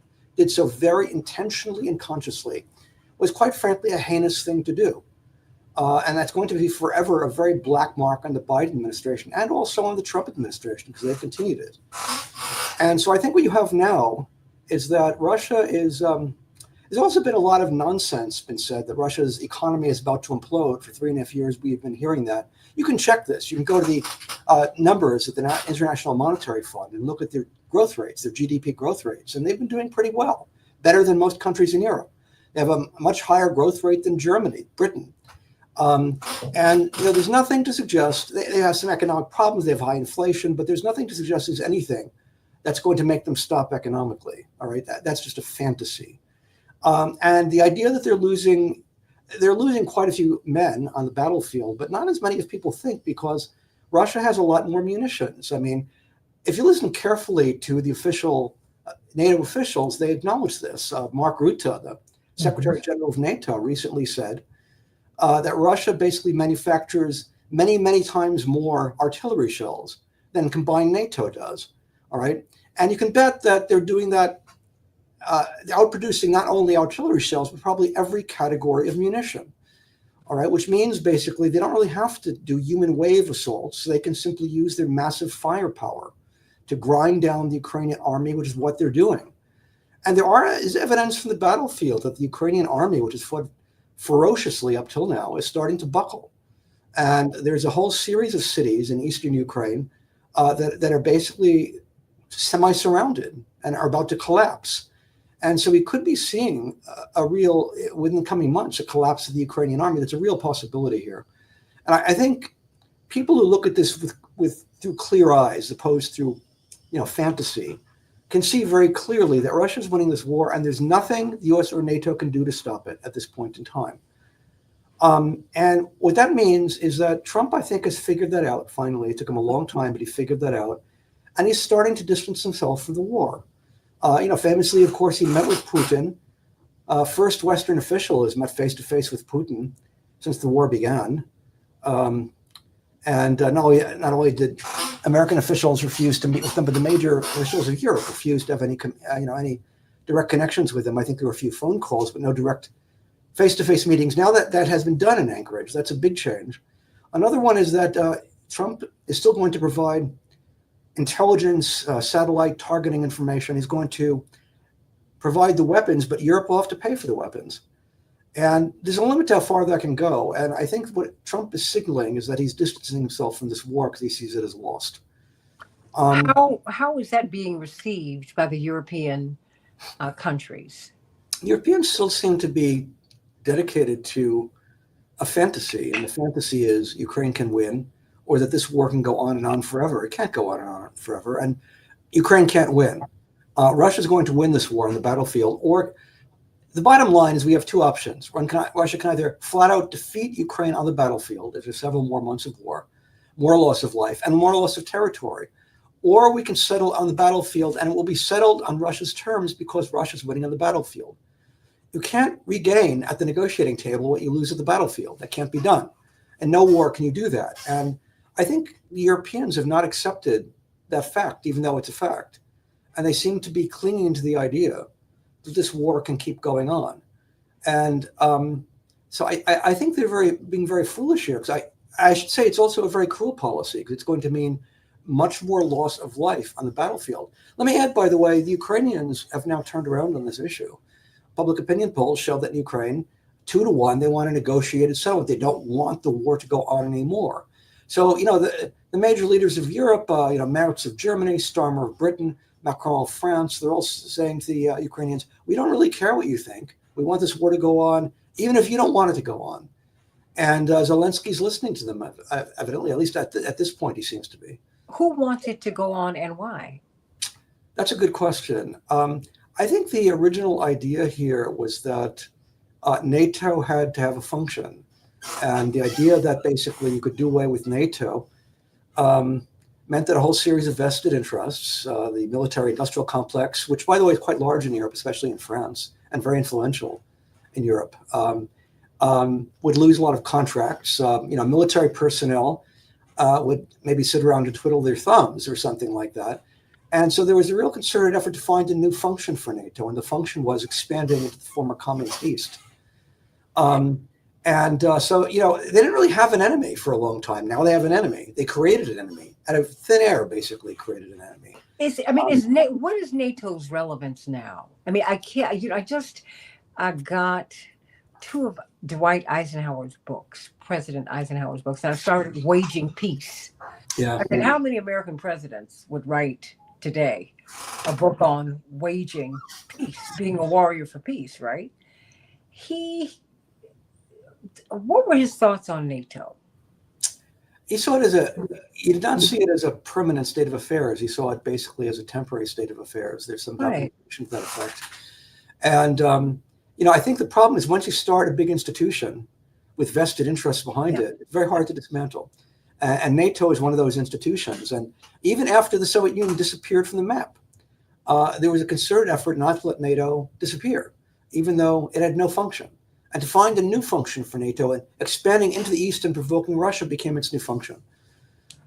[SPEAKER 3] so very intentionally and consciously, was quite frankly a heinous thing to do. And that's going to be forever a very black mark on the Biden administration and also on the Trump administration, because they've continued it. And so I think what you have now is that Russia is, There's also been a lot of nonsense been said that Russia's economy is about to implode. For 3.5 years, we've been hearing that. You can check this. You can go to the numbers at the International Monetary Fund and look at their growth rates, their GDP growth rates, and they've been doing pretty well, better than most countries in Europe. They have a much higher growth rate than Germany, Britain. And there's nothing to suggest they have some economic problems. They have high inflation, but there's nothing to suggest there's anything that's going to make them stop economically. All right, that's just a fantasy. And the idea that they're losing quite a few men on the battlefield, but not as many as people think, because Russia has a lot more munitions. I mean, if you listen carefully to the official NATO officials, they acknowledge this. Mark Rutte, the Secretary General of NATO, recently said that Russia basically manufactures many, many times more artillery shells than combined NATO does. All right. And you can bet that they're doing that, outproducing not only artillery shells, but probably every category of munition. All right. Which means basically they don't really have to do human wave assaults. They can simply use their massive firepower to grind down the Ukrainian army, which is what they're doing. And there is evidence from the battlefield that the Ukrainian army, which has fought ferociously up till now, is starting to buckle. And there's a whole series of cities in eastern Ukraine that are basically semi-surrounded and are about to collapse. And so we could be seeing within the coming months, a collapse of the Ukrainian army. That's a real possibility here. And I think people who look at this with through clear eyes, opposed through fantasy, can see very clearly that Russia's winning this war, and there's nothing the US or NATO can do to stop it at this point in time. And what that means is that Trump, I think, has figured that out finally. It took him a long time, but he figured that out. And he's starting to distance himself from the war. Famously, of course, he met with Putin. First Western official has met face-to-face with Putin since the war began. And not only did American officials refuse to meet with them, but the major officials of Europe refused to have any direct connections with them. I think there were a few phone calls, but no direct face-to-face meetings. Now that has been done in Anchorage. That's a big change. Another one is that Trump is still going to provide intelligence, satellite targeting information. He's going to provide the weapons, but Europe will have to pay for the weapons. And there's a limit to how far that can go. And I think what Trump is signaling is that he's distancing himself from this war because he sees it as lost.
[SPEAKER 1] How is that being received by the European countries?
[SPEAKER 3] Europeans still seem to be dedicated to a fantasy. And the fantasy is Ukraine can win, or that this war can go on and on forever. It can't go on and on forever. And Ukraine can't win. Russia's going to win this war on the battlefield, or the bottom line is we have two options. Russia can either flat out defeat Ukraine on the battlefield if there's several more months of war, more loss of life, and more loss of territory, or we can settle on the battlefield, and it will be settled on Russia's terms because Russia's winning on the battlefield. You can't regain at the negotiating table what you lose at the battlefield. That can't be done. And no war can you do that. And I think the Europeans have not accepted that fact, even though it's a fact. And they seem to be clinging to the idea that this war can keep going on. And so I think they're being very foolish here, because I should say it's also a very cruel policy, because it's going to mean much more loss of life on the battlefield. Let me add, by the way, the Ukrainians have now turned around on this issue. Public opinion polls show that in Ukraine, 2-1, they want a negotiated settlement. They don't want the war to go on anymore. So, the major leaders of Europe, Merz of Germany, Starmer of Britain, Macron of France, they're all saying to the Ukrainians, we don't really care what you think. We want this war to go on, even if you don't want it to go on. And Zelensky's listening to them, evidently, at least at this point, he seems to be.
[SPEAKER 1] Who wants it to go on and why?
[SPEAKER 3] That's a good question. I think the original idea here was that NATO had to have a function. And the idea that basically you could do away with NATO meant that a whole series of vested interests, the military-industrial complex, which, by the way, is quite large in Europe, especially in France, and very influential in Europe, would lose a lot of contracts. Military personnel would maybe sit around and twiddle their thumbs or something like that. And so there was a real concerted effort to find a new function for NATO, and the function was expanding into the former communist East. So they didn't really have an enemy for a long time. Now they have an enemy. They created an enemy out of thin air, basically created an enemy.
[SPEAKER 1] What is NATO's relevance now? I mean, I can't. I got two of Dwight Eisenhower's books, President Eisenhower's books, and I started Waging Peace.
[SPEAKER 3] Yeah.
[SPEAKER 1] I said, how many American presidents would write today a book on waging peace, being a warrior for peace, right? He, what were his thoughts on NATO?
[SPEAKER 3] He saw it as he did not see it as a permanent state of affairs. He saw it basically as a temporary state of affairs. There's some
[SPEAKER 1] Right.
[SPEAKER 3] documentation to that effect. And, I think the problem is once you start a big institution with vested interests behind it, it's very hard to dismantle. And NATO is one of those institutions. And even after the Soviet Union disappeared from the map, there was a concerted effort not to let NATO disappear, even though it had no function. And to find a new function for NATO, and expanding into the East and provoking Russia became its new function.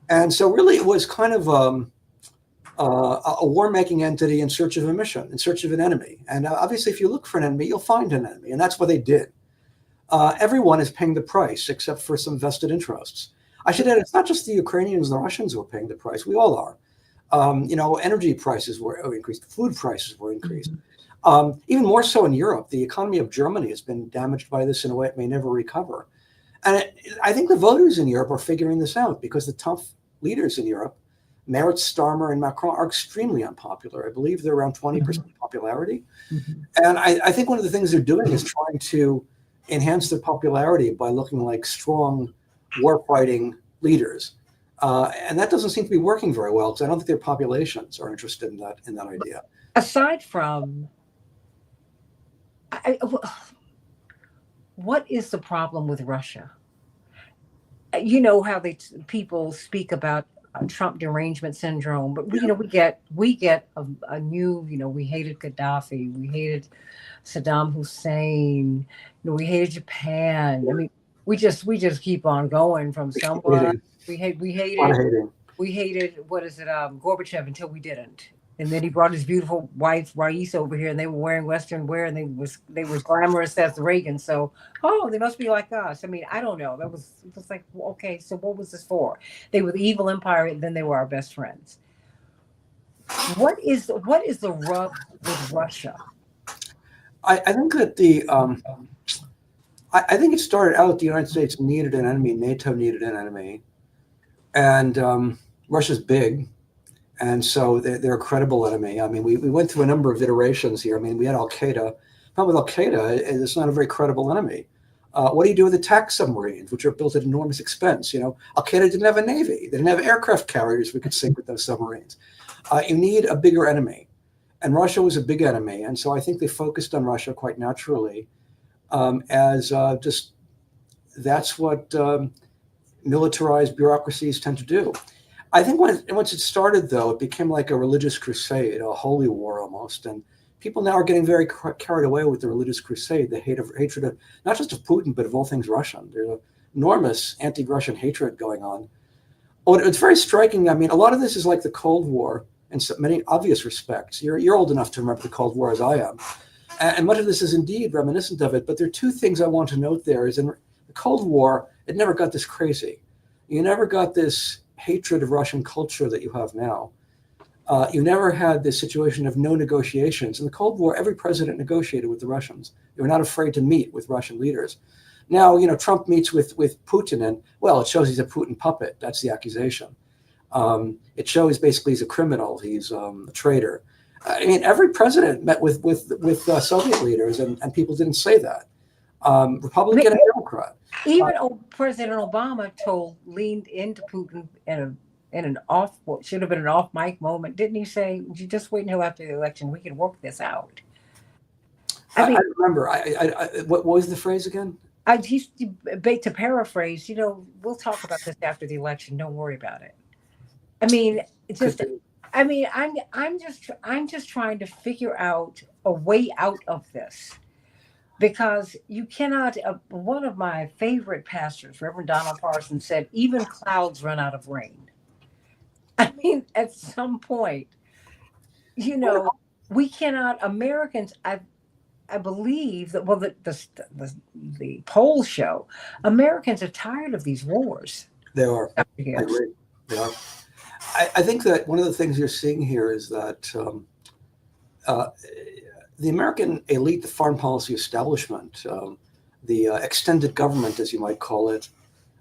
[SPEAKER 3] And so really it was kind of a war-making entity in search of a mission, in search of an enemy. And obviously if you look for an enemy, you'll find an enemy. And that's what they did. Everyone is paying the price except for some vested interests. I should add, it's not just the Ukrainians and the Russians who are paying the price. We all are. Energy prices were increased. Food prices were increased. Even more so in Europe. The economy of Germany has been damaged by this in a way it may never recover. And I think the voters in Europe are figuring this out because the tough leaders in Europe, Merz, Starmer, and Macron, are extremely unpopular. I believe they're around 20% popularity. And I think one of the things they're doing is trying to enhance their popularity by looking like strong war-fighting leaders. And that doesn't seem to be working very well because I don't think their populations are interested in that idea.
[SPEAKER 1] Aside from, what is the problem with Russia? You know how people speak about Trump derangement syndrome, but we get a new, we hated Gaddafi, we hated Saddam Hussein, we hated Japan. I mean, we just keep on going from somewhere. We hated what is it, Gorbachev until we didn't. And then he brought his beautiful wife Raisa over here, and they were wearing Western wear, and they were glamorous as Reagan. So, they must be like us. I mean, I don't know. It was like, okay, so what was this for? They were the evil empire, and then they were our best friends. What is the rub with Russia?
[SPEAKER 3] I think that I think it started out the United States needed an enemy, NATO needed an enemy, and Russia's big. And so they're a credible enemy. I mean, we went through a number of iterations here. I mean, we had Al-Qaeda. The problem with Al-Qaeda is it's not a very credible enemy. What do you do with attack submarines, which are built at enormous expense? Al-Qaeda didn't have a navy. They didn't have aircraft carriers we could sink with those submarines. You need a bigger enemy. And Russia was a big enemy. And so I think they focused on Russia quite naturally as just that's what militarized bureaucracies tend to do. I think once it started, though, it became like a religious crusade, a holy war almost. And people now are getting very carried away with the religious crusade, the hatred of not just of Putin, but of all things Russian. There's enormous anti-Russian hatred going on. It's very striking. I mean, a lot of this is like the Cold War in so many obvious respects. You're old enough to remember the Cold War as I am. And much of this is indeed reminiscent of it. But there are two things I want to note there. Is in the Cold War, it never got this crazy. You never got this hatred of Russian culture that you have now. You never had this situation of no negotiations. In the Cold War, every president negotiated with the Russians. They were not afraid to meet with Russian leaders. Now, Trump meets with Putin, and, well, it shows he's a Putin puppet. That's the accusation. It shows basically he's a criminal. He's a traitor. I mean, every president met with Soviet leaders, and people didn't say that. Republican and Democrat.
[SPEAKER 1] Even President Obama leaned into Putin in an what should have been an off mic moment. Didn't he say, "You just wait until after the election, we can work this out"?
[SPEAKER 3] I remember. What was the phrase again?
[SPEAKER 1] To paraphrase, we'll talk about this after the election. Don't worry about it. I mean, I'm just trying to figure out a way out of this. Because you cannot, one of my favorite pastors, Reverend Donald Parsons, said, even clouds run out of rain. I mean, at some point, we cannot, Americans, I believe that, well, the polls show, Americans are tired of these wars.
[SPEAKER 3] They are. I agree. They are. I think that one of the things you're seeing here is that the American elite, the foreign policy establishment, the extended government, as you might call it,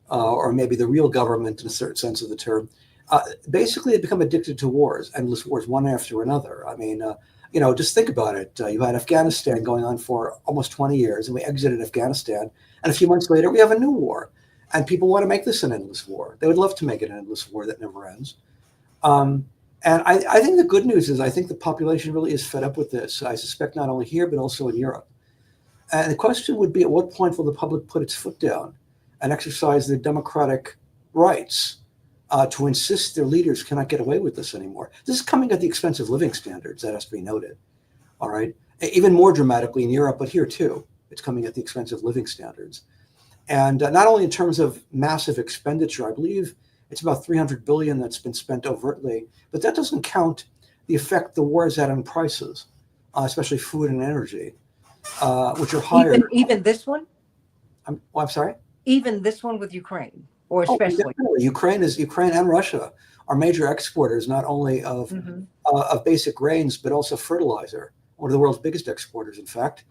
[SPEAKER 3] or maybe the real government in a certain sense of the term, basically had become addicted to wars, endless wars, one after another. I mean, just think about it. You had Afghanistan going on for almost 20 years, and we exited Afghanistan, and a few months later, we have a new war. And people want to make this an endless war. They would love to make it an endless war that never ends. Um, and I think the good news is I think the population really is fed up with this. I suspect not only here, but also in Europe. And the question would be, at what point will the public put its foot down and exercise their democratic rights to insist their leaders cannot get away with this anymore? This is coming at the expense of living standards, that has to be noted. All right. Even more dramatically in Europe, but here too, it's coming at the expense of living standards. And not only in terms of massive expenditure, I believe it's about 300 billion that's been spent overtly, but that doesn't count the effect the war has had on prices, especially food and energy, which are higher.
[SPEAKER 1] Even this one?
[SPEAKER 3] I'm sorry?
[SPEAKER 1] Even this one with Ukraine, or
[SPEAKER 3] Oh,
[SPEAKER 1] especially?
[SPEAKER 3] definitely. Ukraine and Russia are major exporters, not only of basic grains, but also fertilizer, one of the world's biggest exporters, in fact.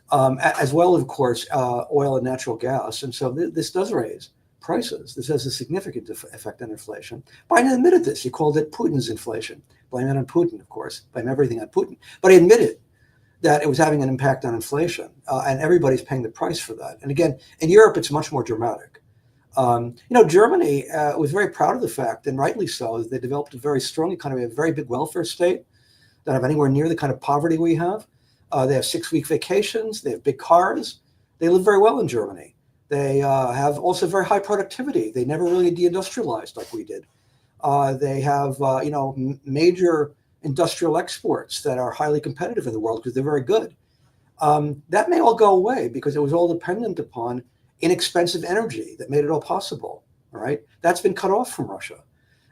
[SPEAKER 3] As well, of course, oil and natural gas. And so this does raise prices. This has a significant effect on inflation. Biden admitted this. He called it Putin's inflation. Blame it on Putin, of course. Blame everything on Putin. But he admitted that it was having an impact on inflation. And everybody's paying the price for that. And again, in Europe, it's much more dramatic. Germany was very proud of the fact, and rightly so, they developed a very strong economy, a very big welfare state, don't have anywhere near the kind of poverty we have. They have 6-week vacations. They have big cars. They live very well in Germany. They have also very high productivity. They never really deindustrialized like we did. They have, major industrial exports that are highly competitive in the world because they're very good. That may all go away because it was all dependent upon inexpensive energy that made it all possible. All right. That's been cut off from Russia.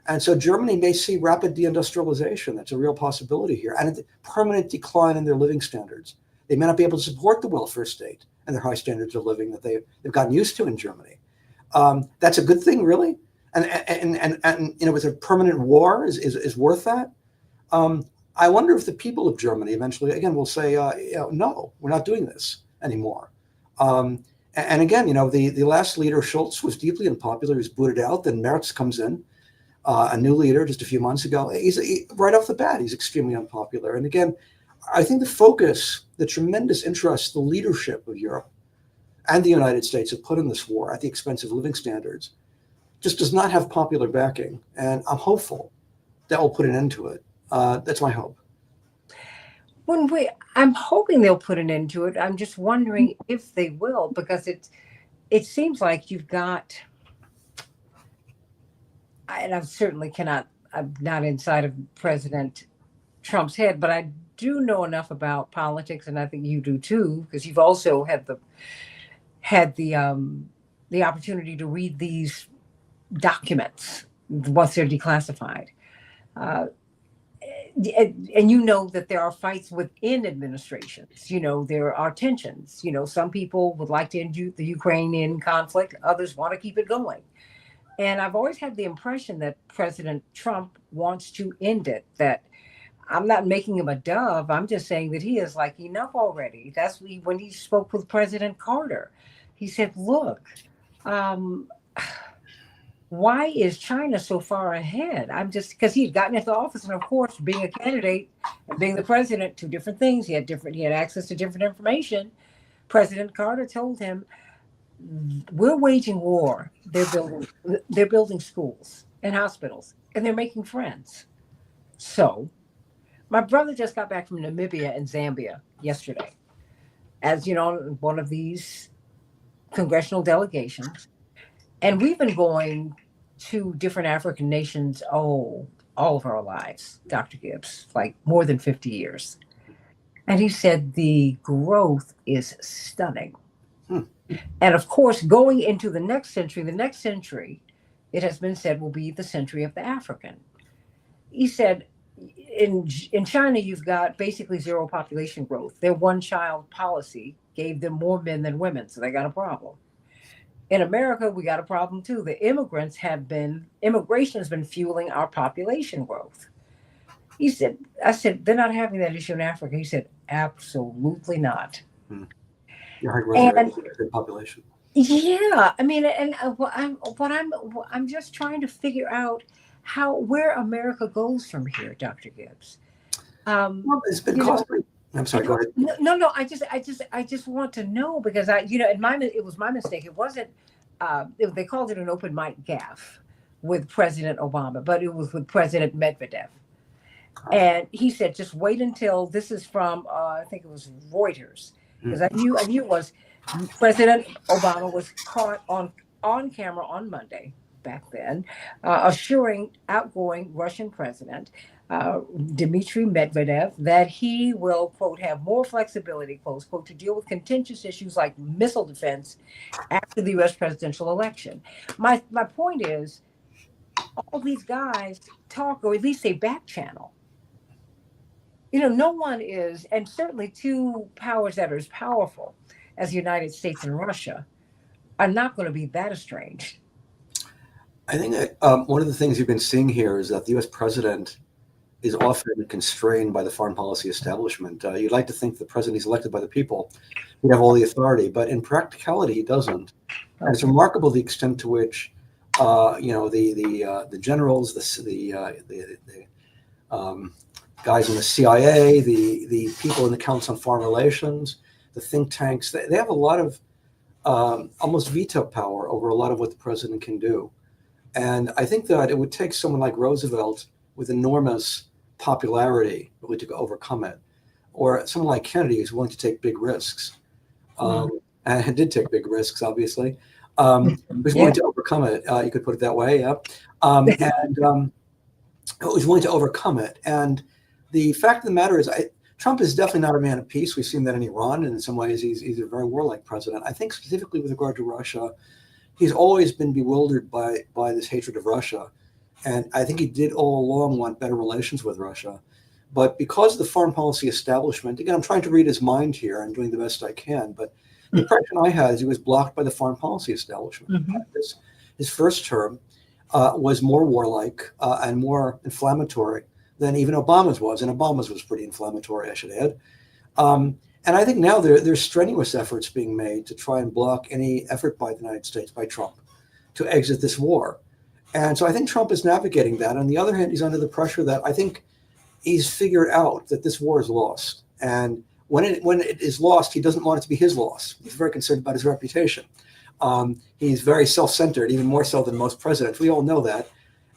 [SPEAKER 3] And so Germany may see rapid deindustrialization. That's a real possibility here, and a permanent decline in their living standards. They may not be able to support the welfare state and their high standards of living that they've gotten used to in Germany. That's a good thing, really. And with a permanent war is worth that. I wonder if the people of Germany eventually, again, will say, no, we're not doing this anymore. And again, the last leader, Schultz, was deeply unpopular. He was booted out. Then Merz comes in. A new leader just a few months ago. Right off the bat, he's extremely unpopular. And again, I think the focus, the tremendous interest, the leadership of Europe and the United States have put in this war at the expense of living standards just does not have popular backing. And I'm hopeful that will put an end to it. That's my hope.
[SPEAKER 1] I'm hoping they'll put an end to it. I'm just wondering if they will, because it seems like you've got, and I'm not inside of President Trump's head, but I do know enough about politics, and I think you do too, because you've also had the opportunity to read these documents once they're declassified. And you know that there are fights within administrations. There are tensions. Some people would like to end the Ukrainian conflict. Others want to keep it going. And I've always had the impression that President Trump wants to end it, that I'm not making him a dove. I'm just saying that he is like, enough already. That's when he spoke with President Carter. He said, look, why is China so far ahead? Because he'd gotten into office, and of course, being a candidate and being the president, two different things. He had access to different information. President Carter told him, we're waging war. They're building schools and hospitals, and they're making friends. So my brother just got back from Namibia and Zambia yesterday, as one of these congressional delegations. And we've been going to different African nations, all of our lives, Dr. Gibbs, like more than 50 years. And he said the growth is stunning. And of course, going into the next century, it has been said, will be the century of the African. He said, in China, you've got basically zero population growth. Their one-child policy gave them more men than women, so they got a problem. In America, we got a problem too. The immigration has been fueling our population growth. He said, I said, they're not having that issue in Africa. He said, absolutely not.
[SPEAKER 3] Hmm. Your high
[SPEAKER 1] And
[SPEAKER 3] reservation population.
[SPEAKER 1] yeah, I mean, and I'm just trying to figure out where America goes from here, Dr. Gibbs. Um,
[SPEAKER 3] Well, it's been
[SPEAKER 1] you know,
[SPEAKER 3] costly. I'm sorry. Go ahead.
[SPEAKER 1] no. I just want to know because it was my mistake. It wasn't. They called it an open mic gaffe with President Obama, but it was with President Medvedev. And he said, just wait until this is from, I think it was Reuters,
[SPEAKER 3] Hmm.
[SPEAKER 1] because I knew it was President Obama was caught on camera on Monday back then, assuring outgoing Russian President Dmitry Medvedev that he will, quote, have more flexibility, close quote, to deal with contentious issues like missile defense after the U.S. presidential election. My point is, all these guys talk, or at least they back channel. No one is, and certainly two powers that are as powerful as the United States and Russia are not going to be that estranged.
[SPEAKER 3] I think that one of the things you've been seeing here is that the U.S. president is often constrained by the foreign policy establishment. You'd like to think the president is elected by the people would have all the authority, but in practicality, he doesn't. And it's
[SPEAKER 1] Okay.
[SPEAKER 3] remarkable the extent to which, the generals, the guys in the CIA, the people in the Council on Foreign Relations, the think tanks, they have a lot of almost veto power over a lot of what the president can do. And I think that it would take someone like Roosevelt with enormous popularity really to overcome it, or someone like Kennedy who's willing to take big risks,
[SPEAKER 1] Mm.
[SPEAKER 3] and did take big risks, obviously, who's willing
[SPEAKER 1] Yeah.
[SPEAKER 3] to overcome it. You could put it that way, yeah. And who's willing to overcome it. And the fact of the matter is, Trump is definitely not a man of peace. We've seen that in Iran, and in some ways, he's a very warlike president. I think specifically with regard to Russia, he's always been bewildered by this hatred of Russia. And I think he did all along want better relations with Russia. But because of the foreign policy establishment, again, I'm trying to read his mind here. I'm doing the best I can. But the impression I had is he was blocked by the foreign policy establishment.
[SPEAKER 1] Mhm.
[SPEAKER 3] His first term was more warlike and more inflammatory than even Obama's was. And Obama's was pretty inflammatory, I should add. And I think now there's strenuous efforts being made to try and block any effort by the United States, by Trump, to exit this war. And so I think Trump is navigating that. On the other hand, he's under the pressure that I think he's figured out that this war is lost. And when it is lost, he doesn't want it to be his loss. He's very concerned about his reputation. He's very self-centered, even more so than most presidents. We all know that.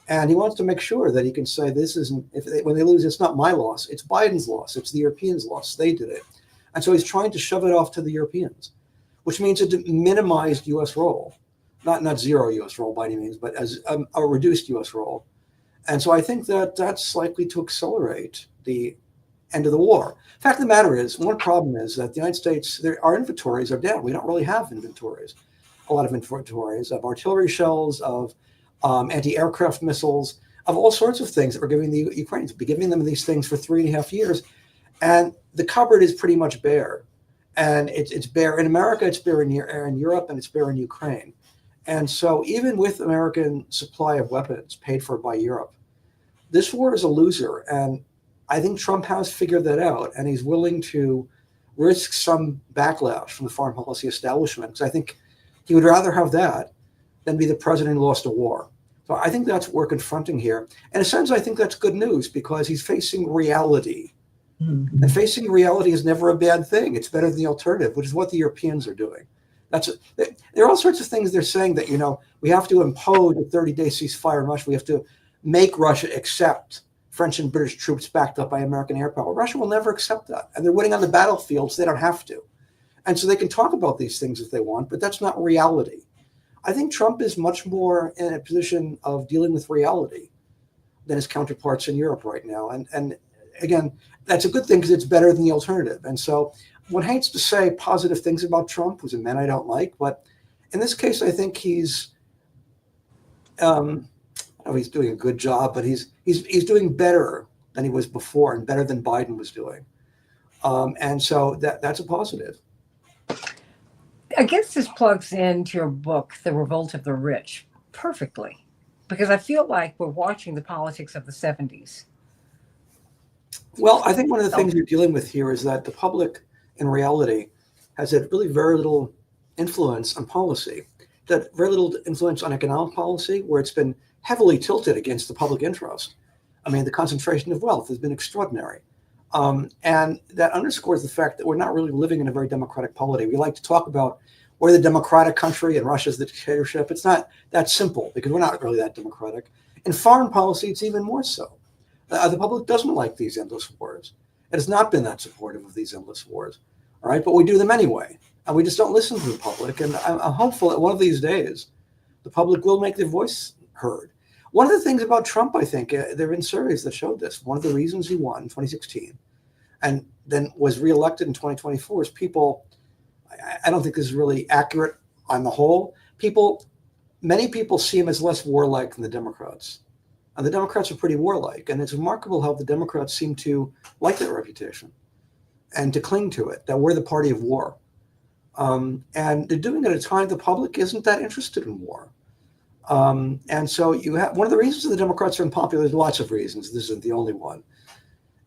[SPEAKER 3] And he wants to make sure that he can say, this isn't, when they lose, it's not my loss. It's Biden's loss. It's the Europeans' loss. They did it. And so he's trying to shove it off to the Europeans, which means a minimized U.S. role, not zero U.S. role by any means, but as a reduced U.S. role. And so I think that that's likely to accelerate the end of the war. Fact of the matter is, one problem is that the United States, our inventories are down. We don't really have inventories, a lot of inventories of artillery shells, of anti-aircraft missiles, of all sorts of things that we're giving the Ukrainians. We've been giving them these things for 3.5 years. And the cupboard is pretty much bare. And it's bare in America, it's bare in Europe, and it's bare in Ukraine. And so even with American supply of weapons paid for by Europe, this war is a loser. And I think Trump has figured that out, and he's willing to risk some backlash from the foreign policy establishment, because I think he would rather have that than be the president who lost a war. So I think that's what we're confronting here. And in a sense, I think that's good news, because he's facing reality.
[SPEAKER 1] Mhm.
[SPEAKER 3] And facing reality is never a bad thing. It's better than the alternative, which is what the Europeans are doing. There are all sorts of things they're saying that, we have to impose a 30-day ceasefire in Russia. We have to make Russia accept French and British troops backed up by American air power. Russia will never accept that. And they're winning on the battlefield, so they don't have to. And so they can talk about these things if they want, but that's not reality. I think Trump is much more in a position of dealing with reality than his counterparts in Europe right now. And again, that's a good thing because it's better than the alternative. And so one hates to say positive things about Trump, who's a man I don't like, but in this case, I think he's doing a good job, but he's doing better than he was before, and better than Biden was doing. And so that's a positive.
[SPEAKER 1] I guess this plugs into your book, The Revolt of the Rich, perfectly, because I feel like we're watching the politics of the 70s
[SPEAKER 3] Well, I think one of the things you're dealing with here is that the public, in reality, has had really very little influence on policy, that very little influence on economic policy, where it's been heavily tilted against the public interest. I mean, the concentration of wealth has been extraordinary. And that underscores the fact that we're not really living in a very democratic polity. We like to talk about we're the democratic country and Russia's the dictatorship. It's not that simple because we're not really that democratic. In foreign policy, it's even more so. The public doesn't like these endless wars. It has not been that supportive of these endless wars. All right, but we do them anyway. And we just don't listen to the public. And I'm hopeful that one of these days, the public will make their voice heard. One of the things about Trump, I think, there have been surveys that showed this. One of the reasons he won in 2016 and then was reelected in 2024 is people, I don't think this is really accurate on the whole. Many people see him as less warlike than the Democrats. And the Democrats are pretty warlike. And it's remarkable how the Democrats seem to like that reputation and to cling to it, that we're the party of war. And they're doing it at a time the public isn't that interested in war. And so you have one of the reasons the Democrats are unpopular, there's lots of reasons, this isn't the only one,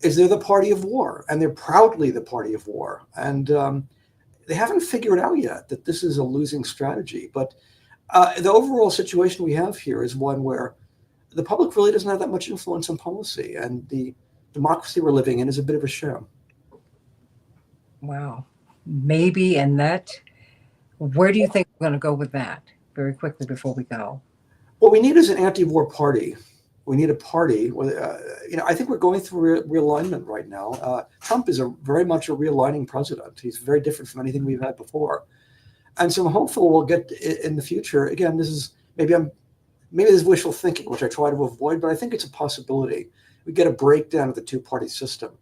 [SPEAKER 3] is they're the party of war, and they're proudly the party of war. And they haven't figured out yet that this is a losing strategy. But the overall situation we have here is one where the public really doesn't have that much influence on policy, and the democracy we're living in is a bit of a sham.
[SPEAKER 1] Wow. Maybe, and that, where do you think we're going to go with that very quickly before we go?
[SPEAKER 3] What we need is an anti-war party. We need a party. I think we're going through realignment right now. Trump is very much a realigning president. He's very different from anything we've had before. And so I'm hopeful we'll get in the future. Again, this is maybe this is wishful thinking, which I try to avoid, but I think it's a possibility. We get a breakdown of the two-party system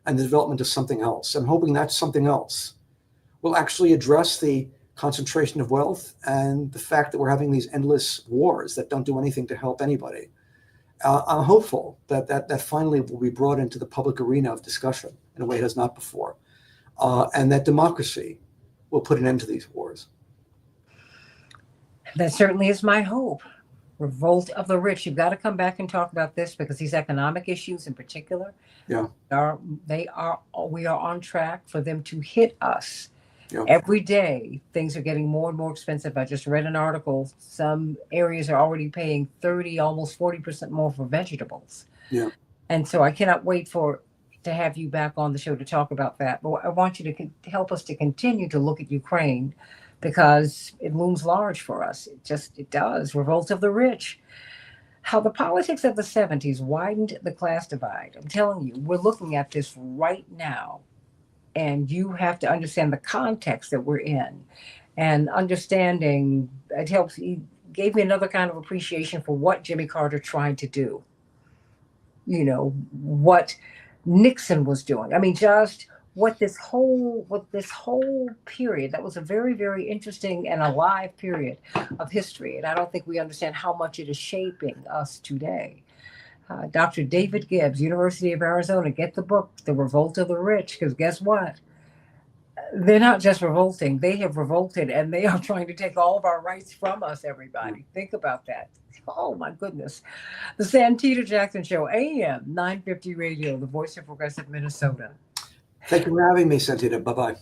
[SPEAKER 3] and the development of something else. I'm hoping that something else will actually address the concentration of wealth and the fact that we're having these endless wars that don't do anything to help anybody. I'm hopeful that finally will be brought into the public arena of discussion in a way it has not before, and that democracy will put an end to these wars.
[SPEAKER 1] That certainly is my hope. Revolt of the rich. You've got to come back and talk about this, because these economic issues in particular, we are on track for them to hit us. Yeah. Every day, things are getting more and more expensive. I just read an article. Some areas are already paying 30, almost 40% more for vegetables. Yeah. And so I cannot wait to have you back on the show to talk about that. But I want you to help us to continue to look at Ukraine, because it looms large for us. It does. Revolt of the rich. How the politics of the 70s widened the class divide. I'm telling you, we're looking at this right now. And you have to understand the context that we're in, and understanding it helps. He gave me another kind of appreciation for what Jimmy Carter tried to do. You know, what Nixon was doing. I mean, just what this whole period, that was a very, very interesting and alive period of history. And I don't think we understand how much it is shaping us today. Dr. David Gibbs, University of Arizona, get the book, The Revolt of the Rich, because guess what? They're not just revolting. They have revolted, and they are trying to take all of our rights from us, everybody. Think about that. Oh, my goodness. The Santita Jackson Show, AM 950 Radio, the voice of progressive Minnesota.
[SPEAKER 3] Thank you for having me, Santita. Bye-bye.